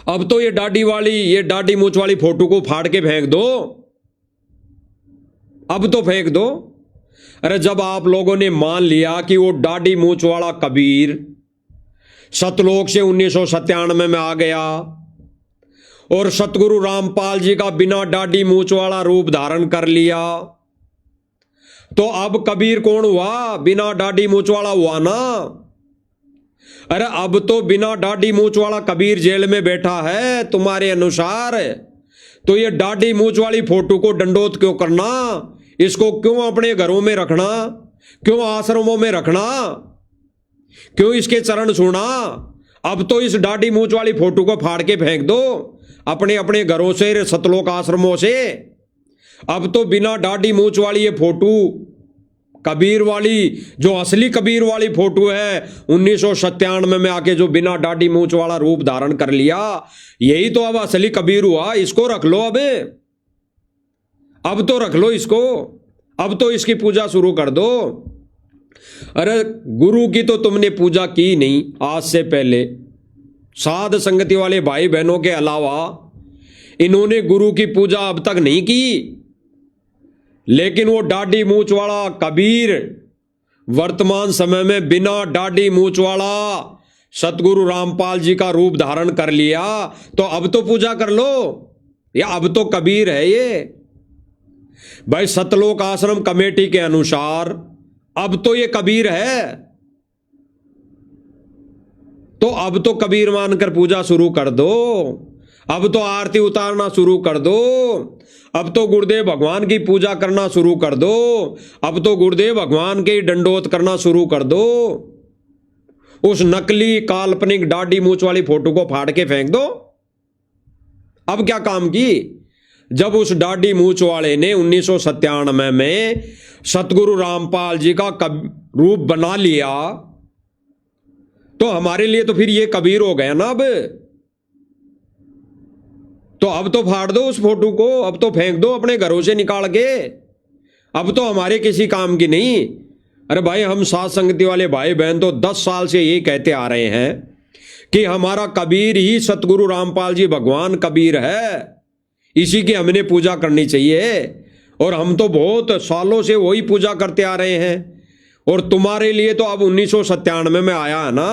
A: अब तो ये दाढ़ी मूंछ वाली फोटो को फाड़ के फेंक दो, अब तो फेंक दो। अरे जब आप लोगों ने मान लिया कि वो दाढ़ी मूंछ वाला कबीर सतलोक से 1997 में आ गया और सतगुरु रामपाल जी का बिना दाढ़ी मूंछ वाला रूप धारण कर लिया। तो अब कबीर कौन हुआ? बिना दाढ़ी मूंछ वाला हुआ ना। अरे अब तो बिना दाढ़ी मूंछ वाला कबीर जेल में बैठा है तुम्हारे अनुसार। तो ये दाढ़ी मूंछ वाली फोटो को दंडोत क्यों करना? इसको क्यों अपने घरों में रखना? क्यों आश्रमों में रखना? क्यों इसके चरण छूना? अब तो इस दाढ़ी मूंछ वाली फोटो को फाड़ के फेंक दो अपने अपने घरों से, सतलोक आश्रमों से। अब तो बिना दाढ़ी मूंछ वाली ये फोटो, कबीर वाली, जो असली कबीर वाली फोटो है 1997 में आके जो बिना दाढ़ी मूंछ वाला रूप धारण कर लिया, यही तो अब असली कबीर हुआ। इसको रख लो अब तो रख लो इसको। अब तो इसकी पूजा शुरू कर दो। अरे गुरु की तो तुमने पूजा की नहीं आज से पहले। साध संगति वाले भाई बहनों के अलावा इन्होंने गुरु की पूजा अब तक नहीं की। लेकिन वो दाढ़ी मूंछ वाला कबीर वर्तमान समय में बिना दाढ़ी मूंछ वाला सतगुरु रामपाल जी का रूप धारण कर लिया। तो अब तो पूजा कर लो, या अब तो कबीर है ये भाई। सतलोक आश्रम कमेटी के अनुसार अब तो ये कबीर है। तो अब तो कबीर मानकर पूजा शुरू कर दो। अब तो आरती उतारना शुरू कर दो। अब तो गुरुदेव भगवान की पूजा करना शुरू कर दो। अब तो गुरुदेव भगवान के दंडोत करना शुरू कर दो। उस नकली काल्पनिक दाढ़ी मूंछ वाली फोटो को फाड़ के फेंक दो। अब क्या काम की? जब उस दाढ़ी मूंछ वाले ने 1997 में सतगुरु रामपाल जी का रूप बना लिया, तो हमारे लिए तो फिर ये कबीर हो गया ना। तो अब तो फाड़ दो उस फोटो को, अब तो फेंक दो अपने घरों से निकाल के। अब तो हमारे किसी काम की नहीं। अरे भाई, हम साध संगति वाले भाई बहन तो 10 साल से ये कहते आ रहे हैं कि हमारा कबीर ही सतगुरु रामपाल जी भगवान कबीर है, इसी की हमने पूजा करनी चाहिए। और हम तो बहुत सालों से वही पूजा करते आ रहे हैं। और तुम्हारे लिए तो अब 1997 में आया है ना।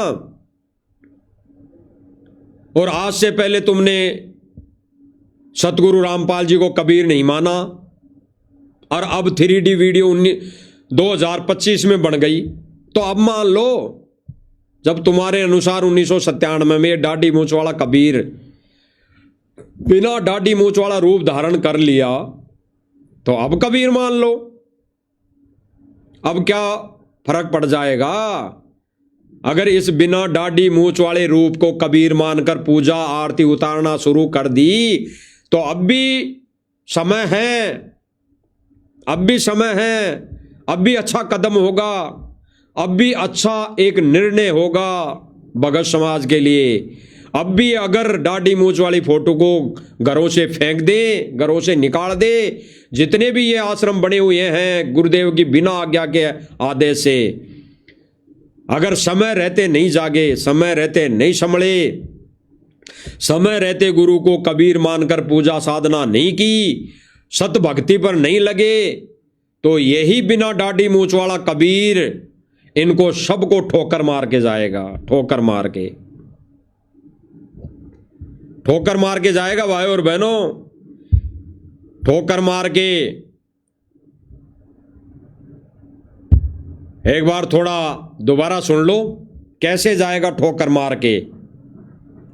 A: और आज से पहले तुमने सतगुरु रामपाल जी को कबीर नहीं माना, और अब 3D वीडियो 2025 में बन गई। तो अब मान लो, जब तुम्हारे अनुसार 1997 में दाढ़ी मूंछ वाला कबीर बिना दाढ़ी मूंछ वाला रूप धारण कर लिया, तो अब कबीर मान लो। अब क्या फर्क पड़ जाएगा? अगर इस बिना दाढ़ी मूंछ वाले रूप को कबीर मानकर पूजा आरती उतारना शुरू कर दी, तो अब भी समय है, अब भी समय है, अब भी अच्छा कदम होगा, अब भी अच्छा एक निर्णय होगा भगत समाज के लिए। अब भी अगर दाढ़ी मूंछ वाली फोटो को घरों से फेंक दे, घरों से निकाल दे, जितने भी ये आश्रम बने हुए हैं गुरुदेव की बिना आज्ञा के आदेश से, अगर समय रहते नहीं जागे, समय रहते नहीं संभले, समय रहते गुरु को कबीर मानकर पूजा साधना नहीं की, सत भक्ति पर नहीं लगे, तो यही बिना दाढ़ी मूंछ वाला कबीर इनको सबको ठोकर मार के जाएगा। ठोकर मार के जाएगा भाई और बहनों, ठोकर मार के। एक बार थोड़ा दोबारा सुन लो, कैसे जाएगा ठोकर मार के,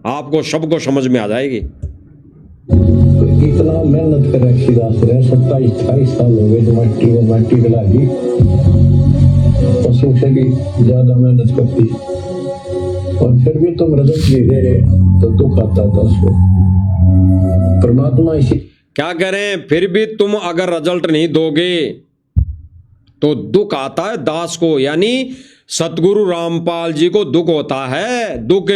A: आपको सबको समझ में आ जाएगी।
B: इतना मेहनत कर रखीदास रहे, 27-28 साल हो गए तो मट्टी गला दी। पशु से भी ज्यादा मेहनत करती, और फिर भी तुम रजत नहीं दे रहे तो दुख आता था उसको। परमात्मा इसी
A: क्या करें, फिर भी तुम अगर रिजल्ट नहीं दोगे तो दुख आता है दास को, यानी सतगुरु रामपाल जी को दुख होता है। दुख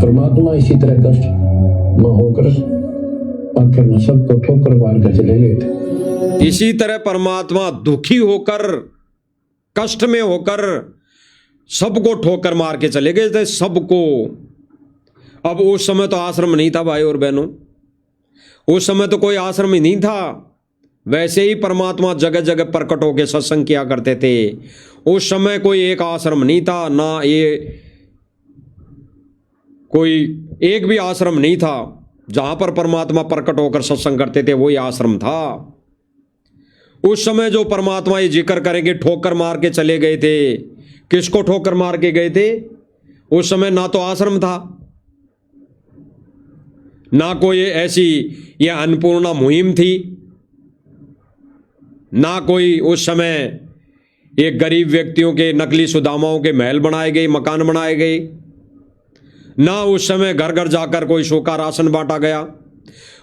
B: परमात्मा इसी तरह कष्ट न होकर आखिर में सबको ठोकर मार कर चले गए।
A: इसी तरह परमात्मा दुखी होकर, कष्ट में होकर सबको ठोकर मार के चले गए थे, सबको। अब उस समय तो आश्रम नहीं था भाई और बहनों, उस समय तो कोई आश्रम ही नहीं था। वैसे ही परमात्मा जगह जगह प्रकट होकर सत्संग किया करते थे। उस समय कोई एक आश्रम नहीं था, ना ये कोई एक भी आश्रम नहीं था जहां पर परमात्मा प्रकट होकर सत्संग करते थे, वही आश्रम था। उस समय जो परमात्मा ये जिक्र करेंगे ठोकर मार के चले गए थे। किसको ठोकर मार के गए थे? उस समय ना तो आश्रम था, ना कोई ऐसी यह अन्नपूर्णा मुहिम थी, ना कोई उस समय एक गरीब व्यक्तियों के नकली सुदामाओं के महल बनाए गए, मकान बनाए गए, ना उस समय घर घर जाकर कोई सूखा राशन बांटा गया।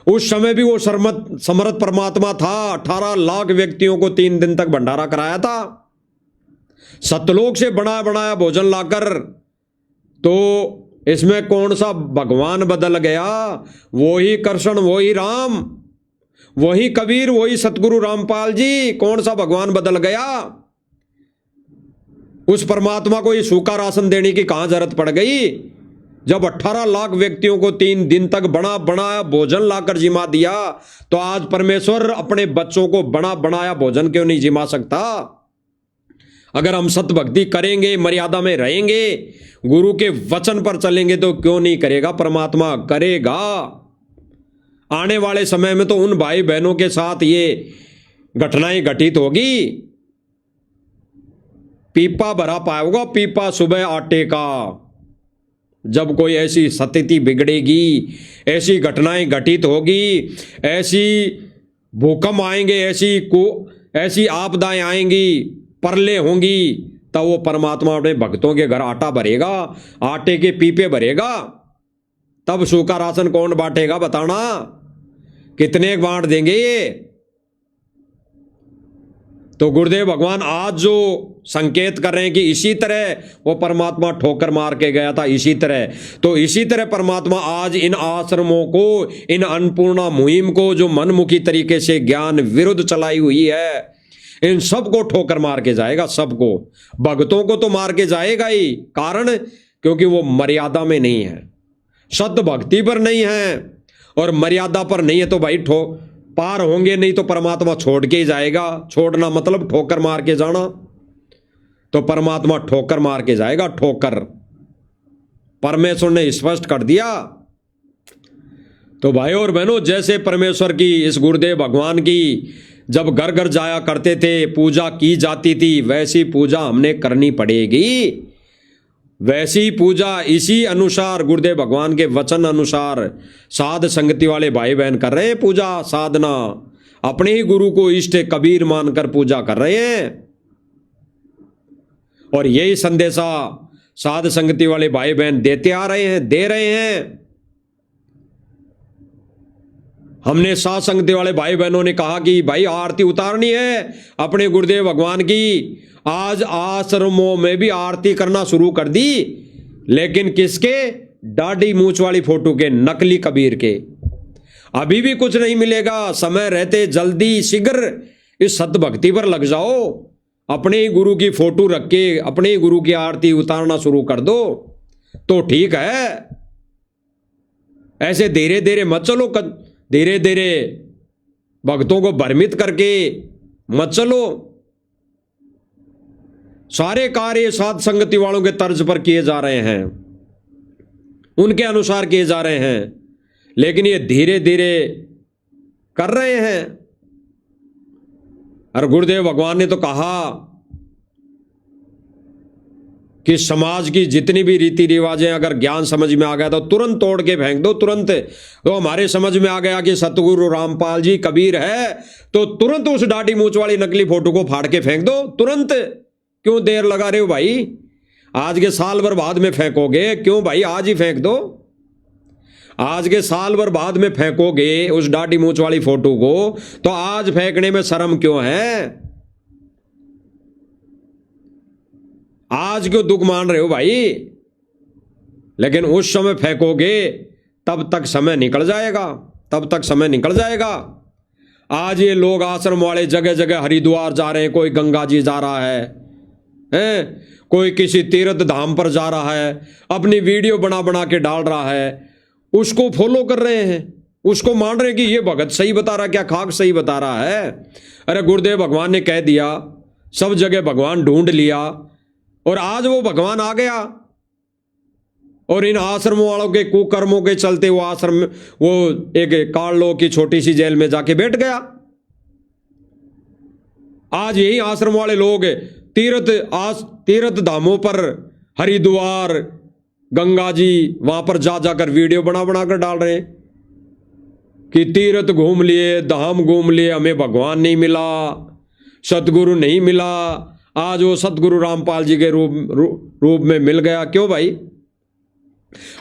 A: उस समय भी वो समर्थ परमात्मा था। 18 लाख व्यक्तियों को 3 दिन तक भंडारा कराया था, सतलोक से बनाया बनाया भोजन लाकर। तो इसमें कौन सा भगवान बदल गया? वही कृष्ण, वही राम, वही कबीर, वही सतगुरु रामपाल जी। कौन सा भगवान बदल गया? उस परमात्मा को ये सूखा राशन देने की कहां जरूरत पड़ गई, जब 18 लाख व्यक्तियों को 3 दिन तक बना बनाया भोजन लाकर जिमा दिया। तो आज परमेश्वर अपने बच्चों को बना बनाया भोजन क्यों नहीं जिमा सकता? अगर हम सत भक्ति करेंगे, मर्यादा में रहेंगे, गुरु के वचन पर चलेंगे, तो क्यों नहीं करेगा? परमात्मा करेगा। आने वाले समय में तो उन भाई बहनों के साथ ये घटनाएं घटित होगी। पीपा भरा पाएगा, पीपा सुबह आटे का। जब कोई ऐसी स्थिति बिगड़ेगी, ऐसी घटनाएं घटित होगी, ऐसी भूकंप आएंगे, ऐसी आपदाएं आएंगी, परले होंगी, तब वो परमात्मा अपने भक्तों के घर आटा भरेगा, आटे के पीपे भरेगा। तब सूखा राशन कौन बांटेगा? बताना, कितने बांट देंगे ये? तो गुरुदेव भगवान आज जो संकेत कर रहे हैं कि इसी तरह वो परमात्मा ठोकर मार के गया था, इसी तरह, तो इसी तरह परमात्मा आज इन आश्रमों को, इन अन्नपूर्णा मुहिम को जो मनमुखी तरीके से ज्ञान विरुद्ध चलाई हुई है, इन सबको ठोकर मार के जाएगा। सबको, भक्तों को तो मार के जाएगा ही। कारण क्योंकि वो मर्यादा में नहीं है, शुद्ध भक्ति पर नहीं है और मर्यादा पर नहीं है। तो भाई पार होंगे नहीं तो परमात्मा छोड़ के ही जाएगा। छोड़ना मतलब ठोकर मार के जाना। तो परमात्मा ठोकर मार के जाएगा, ठोकर। परमेश्वर ने स्पष्ट कर दिया। तो भाई और बहनों, जैसे परमेश्वर की, इस गुरुदेव भगवान की जब घर घर जाया करते थे, पूजा की जाती थी, वैसी पूजा हमने करनी पड़ेगी। वैसी पूजा इसी अनुसार, गुरुदेव भगवान के वचन अनुसार साध संगति वाले भाई बहन कर रहे हैं। पूजा साधना अपने ही गुरु को इष्ट कबीर मानकर पूजा कर रहे हैं। और यही संदेशा साध संगति वाले भाई बहन देते आ रहे हैं, दे रहे हैं। हमने साध संगति वाले भाई बहनों ने कहा कि भाई आरती उतारनी है अपने गुरुदेव भगवान की। आज आश्रमों में भी आरती करना शुरू कर दी, लेकिन किसके? दाढ़ी मूंछ वाली फोटो के, नकली कबीर के। अभी भी कुछ नहीं मिलेगा। समय रहते जल्दी शीघ्र इस सत भक्ति पर लग जाओ। अपने ही गुरु की फोटो रख के अपने ही गुरु की आरती उतारना शुरू कर दो तो ठीक है। ऐसे धीरे धीरे मत चलो, धीरे धीरे भक्तों को भ्रमित करके मत चलो। सारे कार्य साध संगति वालों के तर्ज पर किए जा रहे हैं, उनके अनुसार किए जा रहे हैं, लेकिन ये धीरे धीरे कर रहे हैं। और गुरुदेव भगवान ने तो कहा कि समाज की जितनी भी रीति रिवाजें अगर ज्ञान समझ में आ गया तो तुरंत तोड़ के फेंक दो, तुरंत। तो हमारे समझ में आ गया कि सतगुरु रामपाल जी कबीर है, तो तुरंत उस दाढ़ी मूंछ वाली नकली फोटो को फाड़ के फेंक दो, तुरंत। क्यों देर लगा रहे हो भाई? आज के साल भर बाद में फेंकोगे क्यों भाई? आज ही फेंक दो। आज के साल भर बाद में फेंकोगे उस दाढ़ी मूंछ वाली फोटो को, तो आज फेंकने में शर्म क्यों है? आज क्यों दुख मान रहे हो भाई? लेकिन उस समय फेंकोगे तब तक समय निकल जाएगा, तब तक समय निकल जाएगा। आज ये लोग आश्रम वाले जगह जगह हरिद्वार जा रहे हैं, कोई गंगा जी जा रहा है, कोई किसी तीर्थ धाम पर जा रहा है, अपनी वीडियो बना बना के डाल रहा है, उसको फॉलो कर रहे हैं, उसको मान रहे कि ये भगत सही बता रहा, क्या खाक सही बता रहा है। अरे गुरुदेव भगवान ने कह दिया, सब जगह भगवान ढूंढ लिया, और आज वो भगवान आ गया और इन आश्रमों वालों के कुकर्मों के चलते वो आश्रम, वो एक कार्लो की छोटी सी जेल में जाके बैठ गया। आज यही आश्रम वाले लोग तीर्थ धामों पर, हरिद्वार, गंगा जी, वहां पर जा जाकर वीडियो बना बना कर डाल रहे हैं कि तीर्थ घूम लिए, धाम घूम लिए, हमें भगवान नहीं मिला, सतगुरु नहीं मिला। आज वो सतगुरु रामपाल जी के रूप में मिल गया। क्यों भाई?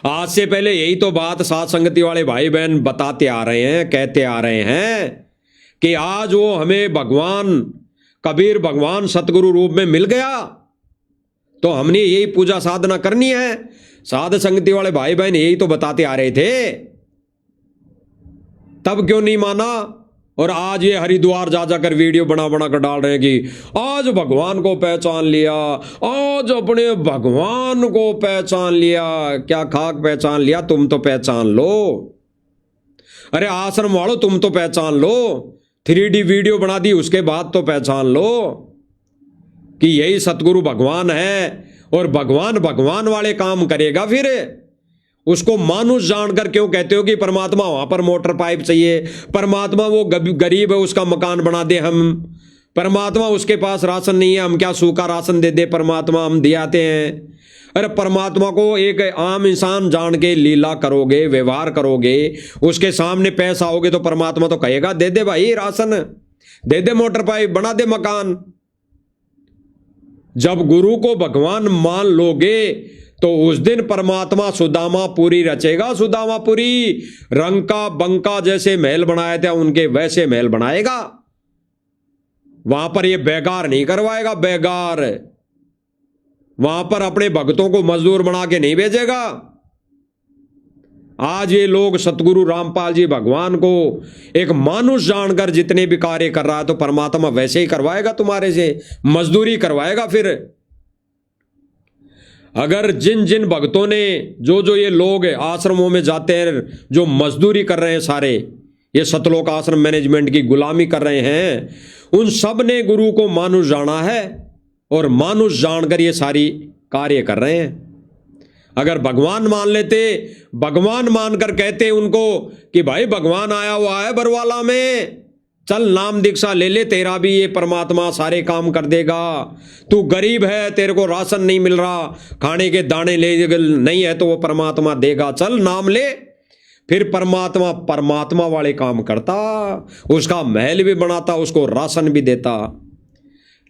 A: आज से पहले यही तो बात साथ संगति वाले भाई बहन बताते आ रहे हैं, कहते आ रहे हैं कि आज वो हमें भगवान कबीर भगवान सतगुरु रूप में मिल गया, तो हमने यही पूजा साधना करनी है। साध संगति वाले भाई बहन यही तो बताते आ रहे थे, तब क्यों नहीं माना? और आज ये हरिद्वार जा जाकर वीडियो बना बना कर डाल रहे हैं कि आज भगवान को पहचान लिया, आज अपने भगवान को पहचान लिया। क्या खाक पहचान लिया? तुम तो पहचान लो। अरे आश्रम वालों, तुम तो पहचान लो। 3D वीडियो बना दी, उसके बाद तो पहचान लो कि यही सतगुरु भगवान है, और भगवान भगवान वाले काम करेगा। फिर उसको मानुष जानकर क्यों कहते हो कि परमात्मा वहां पर मोटर पाइप चाहिए, परमात्मा वो गरीब है उसका मकान बना दे हम, परमात्मा उसके पास राशन नहीं है, हम क्या सूखा राशन दे दे परमात्मा, हम दियाते हैं। अरे परमात्मा को एक आम इंसान जान के लीला करोगे, व्यवहार करोगे, उसके सामने पैसा होगे तो परमात्मा तो कहेगा दे दे भाई राशन, दे दे मोटर पाइप, बना दे मकान। जब गुरु को भगवान मान लोगे तो उस दिन परमात्मा सुदामापुरी रचेगा। सुदामापुरी रंका बंका जैसे महल बनाए थे उनके वैसे महल बनाएगा। वहां पर ये बेगार नहीं करवाएगा, बेगार। वहां पर अपने भक्तों को मजदूर बना के नहीं भेजेगा। आज ये लोग सतगुरु रामपाल जी भगवान को एक मानुष जानकर जितने भी कार्य कर रहा है, तो परमात्मा वैसे ही करवाएगा, तुम्हारे से मजदूरी करवाएगा। फिर अगर जिन जिन भक्तों ने, जो ये लोग आश्रमों में जाते हैं, जो मजदूरी कर रहे हैं, सारे ये सतलोक आश्रम मैनेजमेंट की गुलामी कर रहे हैं, उन सब ने गुरु को मानुष जाना है और मानुष जानकर ये सारी कार्य कर रहे हैं। अगर भगवान मान लेते, भगवान मानकर कहते उनको कि भाई भगवान आया हुआ है बरवाला में, चल नाम दीक्षा ले ले, तेरा भी ये परमात्मा सारे काम कर देगा। तू गरीब है, तेरे को राशन नहीं मिल रहा, खाने के दाने ले नहीं है, तो वो परमात्मा देगा, चल नाम ले। फिर परमात्मा परमात्मा वाले काम करता, उसका महल भी बनाता, उसको राशन भी देता।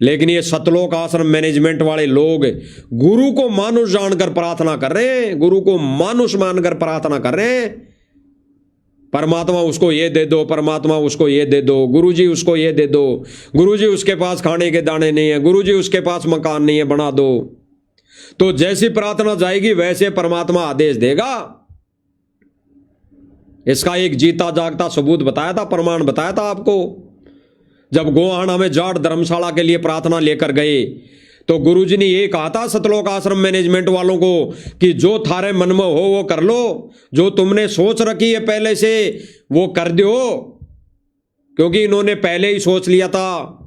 A: लेकिन ये सतलोक आश्रम मैनेजमेंट वाले लोग गुरु को मानुष जानकर प्रार्थना कर रहे हैं, गुरु को मानुष मानकर प्रार्थना कर रहे हैं। परमात्मा उसको ये दे दो, परमात्मा उसको ये दे दो, गुरुजी उसको ये दे दो, गुरुजी उसके पास खाने के दाने नहीं है, गुरुजी उसके पास मकान नहीं है, बना दो। तो जैसी प्रार्थना जाएगी वैसे परमात्मा आदेश देगा। इसका एक जीता जागता सबूत बताया था, प्रमाण बताया था आपको। जब गोहाना में जाट धर्मशाला के लिए प्रार्थना लेकर गए तो गुरुजी ने ये कहा था सतलोक आश्रम मैनेजमेंट वालों को कि जो थारे मन में हो वो कर लो, जो तुमने सोच रखी है पहले से वो कर दो। क्योंकि इन्होंने पहले ही सोच लिया था,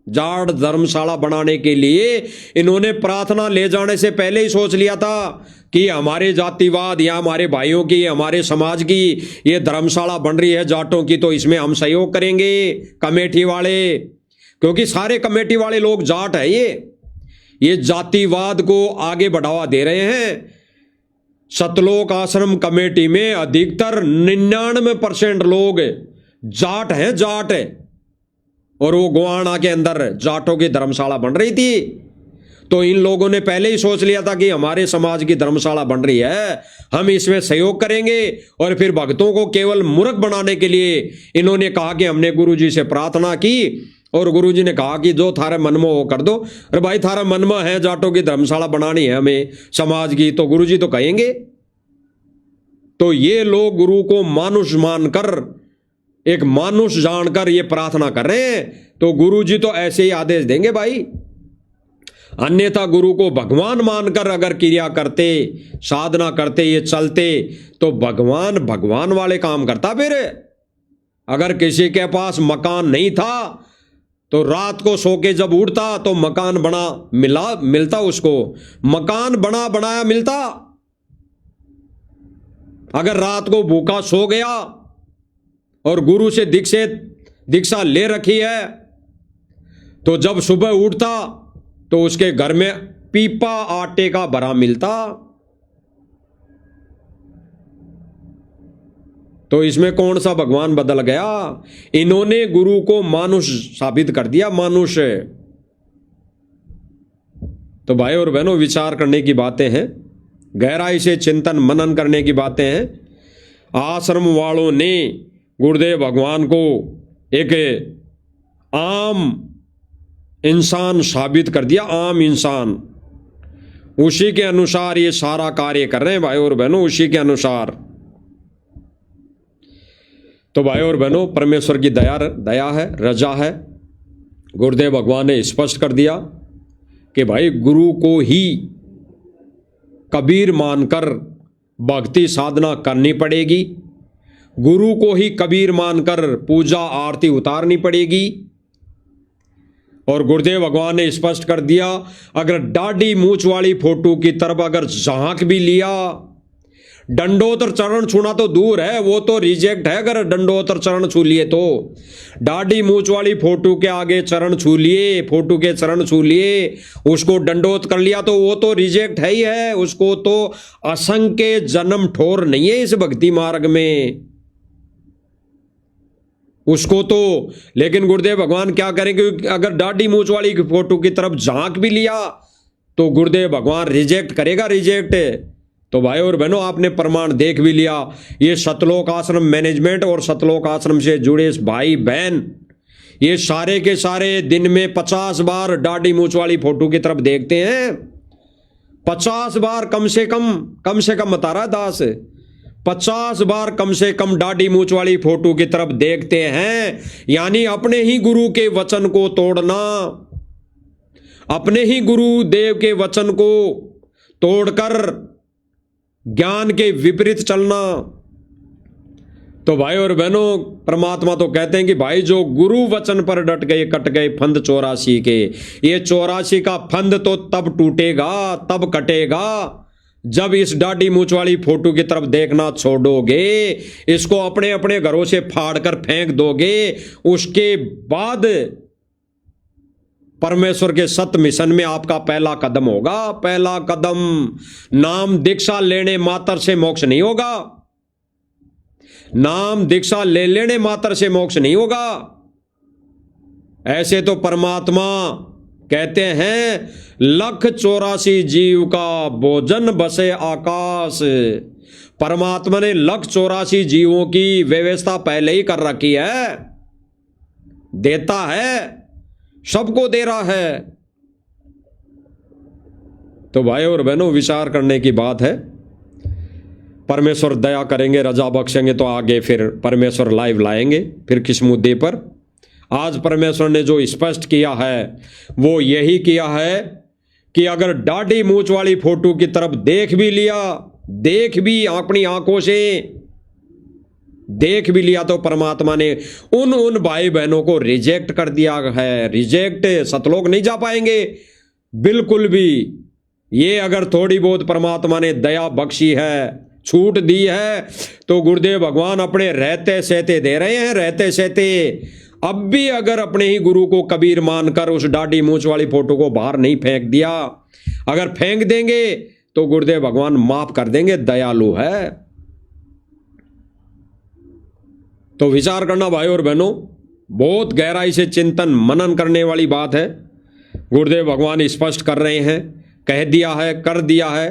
A: जाट धर्मशाला बनाने के लिए इन्होंने प्रार्थना ले जाने से पहले ही सोच लिया था कि हमारे जातिवाद या हमारे भाइयों की, हमारे समाज की ये धर्मशाला बन रही है जाटों की, तो इसमें हम सहयोग करेंगे कमेटी वाले। क्योंकि सारे कमेटी वाले लोग जाट है, ये जातिवाद को आगे बढ़ावा दे रहे हैं। सतलोक आश्रम कमेटी में अधिकतर 99% लोग जाट हैं, जाट है। और वो गोहाना के अंदर जाटों की धर्मशाला बन रही थी, तो इन लोगों ने पहले ही सोच लिया था कि हमारे समाज की धर्मशाला बन रही है, हम इसमें सहयोग करेंगे। और फिर भक्तों को केवल मूर्ख बनाने के लिए इन्होंने कहा कि हमने गुरुजी से प्रार्थना की और गुरुजी ने कहा कि जो थारे मन में हो कर दो। अरे भाई थारा मन में है जाटों की धर्मशाला बनानी है हमें समाज की, तो गुरुजी तो कहेंगे। तो ये लोग गुरु को मानुष मानकर, एक मानुष जानकर ये प्रार्थना कर रहे हैं, तो गुरुजी तो ऐसे ही आदेश देंगे भाई। अन्यथा गुरु को भगवान मानकर अगर क्रिया करते, साधना करते, ये चलते, तो भगवान भगवान वाले काम करता। फिर अगर किसी के पास मकान नहीं था तो रात को सो के जब उठता तो मकान बना मिलता उसको, मकान बना बनाया मिलता। अगर रात को भूखा सो गया और गुरु से दीक्षा ले रखी है, तो जब सुबह उठता तो उसके घर में पीपा आटे का भरा मिलता। तो इसमें कौन सा भगवान बदल गया? इन्होंने गुरु को मानुष साबित कर दिया, मानुष। तो भाई और बहनों, विचार करने की बातें हैं, गहराई से चिंतन मनन करने की बातें हैं। आश्रम वालों ने गुरुदेव भगवान को एक आम इंसान साबित कर दिया, आम इंसान। उसी के अनुसार ये सारा कार्य कर रहे हैं भाई और बहनों, उसी के अनुसार। तो भाई और बहनों, परमेश्वर की दया है, रजा है। गुरुदेव भगवान ने स्पष्ट कर दिया कि भाई गुरु को ही कबीर मानकर भक्ति साधना करनी पड़ेगी, गुरु को ही कबीर मानकर पूजा आरती उतारनी पड़ेगी। और गुरुदेव भगवान ने स्पष्ट कर दिया, अगर दाढ़ी मूछ वाली फोटो की तरफ अगर झांक भी लिया, दंडोतर चरण छूना तो दूर है, वो तो रिजेक्ट है। अगर दंडोतर चरण छू लिए तो दाढ़ी मूछ वाली फोटो के आगे चरण छू लिए, फोटो के चरण छू लिए, उसको दंडोत कर लिया तो वो तो रिजेक्ट है ही है। उसको तो असंख्य जन्म ठोर नहीं है इस भक्ति मार्ग में उसको तो। लेकिन गुरुदेव भगवान क्या करेंगे? अगर दाढ़ी मूछ वाली फोटो की तरफ झांक भी लिया तो गुरुदेव भगवान रिजेक्ट करेगा, रिजेक्ट। तो भाई और बहनों, आपने प्रमाण देख भी लिया। ये सतलोक आश्रम मैनेजमेंट और सतलोक आश्रम से जुड़े भाई बहन, ये सारे के सारे दिन में 50 बार दाढ़ी मूछ वाली फोटो की तरफ देखते हैं। 50 बार कम से कम बता रहा दास, 50 बार कम से कम दाढ़ी मूछ वाली फोटो की तरफ देखते हैं। यानी अपने ही गुरु के वचन को तोड़ना, अपने ही गुरुदेव के वचन को तोड़कर ज्ञान के विपरीत चलना। तो भाई और बहनों, परमात्मा तो कहते हैं कि भाई जो गुरु वचन पर डट गए कट गए फंद 84 के। ये 84 का फंद तो तब टूटेगा, तब कटेगा जब इस दाढ़ी मूछ वाली फोटो की तरफ देखना छोड़ोगे, इसको अपने अपने घरों से फाड़ कर फेंक दोगे। उसके बाद परमेश्वर के सत्य मिशन में आपका पहला कदम होगा। पहला कदम, नाम दीक्षा लेने मात्र से मोक्ष नहीं होगा। नाम दीक्षा ले लेने मात्र से मोक्ष नहीं होगा। ऐसे तो परमात्मा कहते हैं, 184 जीव का भोजन बसे आकाश। परमात्मा ने 184 जीवों की व्यवस्था पहले ही कर रखी है। देता है, सबको दे रहा है। तो भाई और बहनों, विचार करने की बात है। परमेश्वर दया करेंगे, रजा बख्शेंगे तो आगे फिर परमेश्वर लाइव लाएंगे फिर किस मुद्दे पर। आज परमेश्वर ने जो स्पष्ट किया है वो यही किया है कि अगर दाढ़ी मूछ वाली फोटो की तरफ देख भी लिया, देख भी अपनी आंखों से देख भी लिया, तो परमात्मा ने उन भाई बहनों को रिजेक्ट कर दिया है। रिजेक्ट, सतलोक नहीं जा पाएंगे बिल्कुल भी। ये अगर थोड़ी बहुत परमात्मा ने दया बख्शी है, छूट दी है, तो गुरुदेव भगवान अपने रहते सहते दे रहे हैं, रहते सहते। अब भी अगर अपने ही गुरु को कबीर मानकर उस दाढ़ी मूछ वाली फोटो को बाहर नहीं फेंक दिया, अगर फेंक देंगे तो गुरुदेव भगवान माफ कर देंगे, दयालु है। तो विचार करना भाई और बहनों, बहुत गहराई से चिंतन मनन करने वाली बात है। गुरुदेव भगवान स्पष्ट कर रहे हैं, कह दिया है, कर दिया है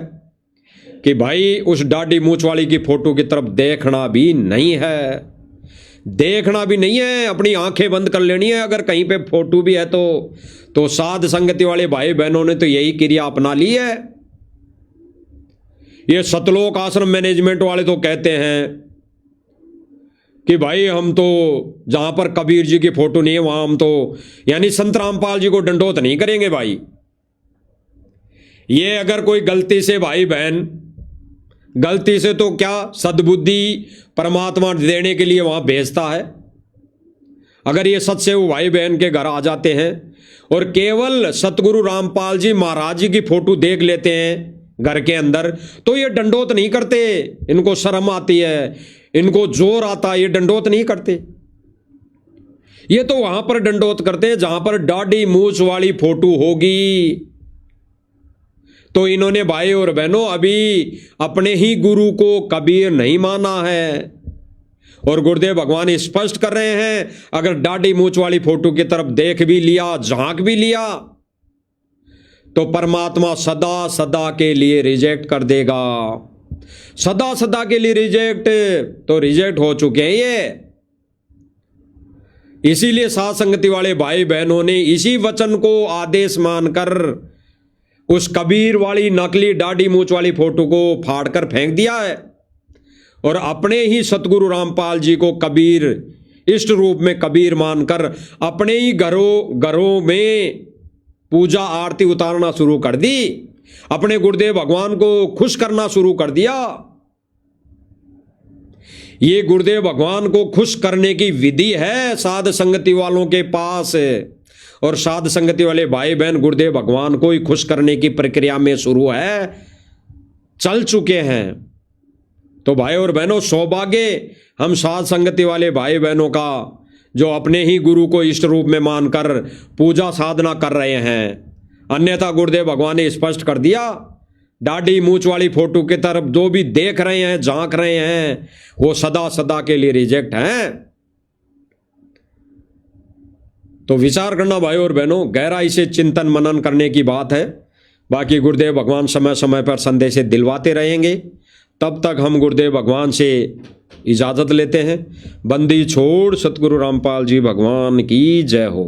A: कि भाई उस दाढ़ी मूछ वाली की फोटो की तरफ देखना भी नहीं है, देखना भी नहीं है। अपनी आंखें बंद कर लेनी है। अगर कहीं पे फोटो भी है तो साध संगति वाले भाई बहनों ने तो यही क्रिया अपना ली है। ये सतलोक आश्रम मैनेजमेंट वाले तो कहते हैं कि भाई हम तो जहां पर कबीर जी की फोटो नहीं है वहां हम तो यानी संत रामपाल जी को दंडोत नहीं करेंगे भाई। ये अगर कोई गलती से भाई बहन, गलती से तो क्या, सद्बुद्धि परमात्मा देने के लिए वहां भेजता है, अगर ये सच से वो भाई बहन के घर आ जाते हैं और केवल सतगुरु रामपाल जी महाराज जी की फोटो देख लेते हैं घर के अंदर, तो ये डंडोत नहीं करते, इनको शर्म आती है, इनको जोर आता है, ये डंडोत नहीं करते। ये तो वहां पर डंडोत करते हैं जहां पर दाढ़ी मूछ वाली फोटो होगी। तो इन्होंने भाई और बहनों अभी अपने ही गुरु को कबीर नहीं माना है, और गुरुदेव भगवान स्पष्ट कर रहे हैं, अगर दाढ़ी मूछ वाली फोटो की तरफ देख भी लिया, झांक भी लिया, तो परमात्मा सदा सदा के लिए रिजेक्ट कर देगा। सदा सदा के लिए रिजेक्ट, तो रिजेक्ट हो चुके हैं ये। इसीलिए साथ संगति वाले भाई बहनों ने इसी वचन को आदेश मानकर उस कबीर वाली नकली दाढ़ी मूछ वाली फोटो को फाड़कर फेंक दिया है, और अपने ही सतगुरु रामपाल जी को कबीर, इष्ट रूप में कबीर मानकर अपने ही घरों में पूजा आरती उतारना शुरू कर दी, अपने गुरुदेव भगवान को खुश करना शुरू कर दिया। ये गुरुदेव भगवान को खुश करने की विधि है साध संगति वालों के पास, और साध संगति वाले भाई बहन गुरुदेव भगवान को ही खुश करने की प्रक्रिया में शुरू है, चल चुके हैं। तो भाई और बहनों, सौभाग्य हम साध संगति वाले भाई बहनों का, जो अपने ही गुरु को इष्ट रूप में मानकर पूजा साधना कर रहे हैं। अन्यथा गुरुदेव भगवान ने स्पष्ट कर दिया, दाढ़ी मूछ वाली फोटो की तरफ जो भी देख रहे हैं, झांक रहे हैं, वो सदा सदा के लिए रिजेक्ट हैं। तो विचार करना भाई और बहनों, गहराई से चिंतन मनन करने की बात है। बाकी गुरुदेव भगवान समय समय पर संदेश दिलवाते रहेंगे। तब तक हम गुरुदेव भगवान से इजाज़त लेते हैं। बंदी छोड़ सतगुरु रामपाल जी भगवान की जय हो।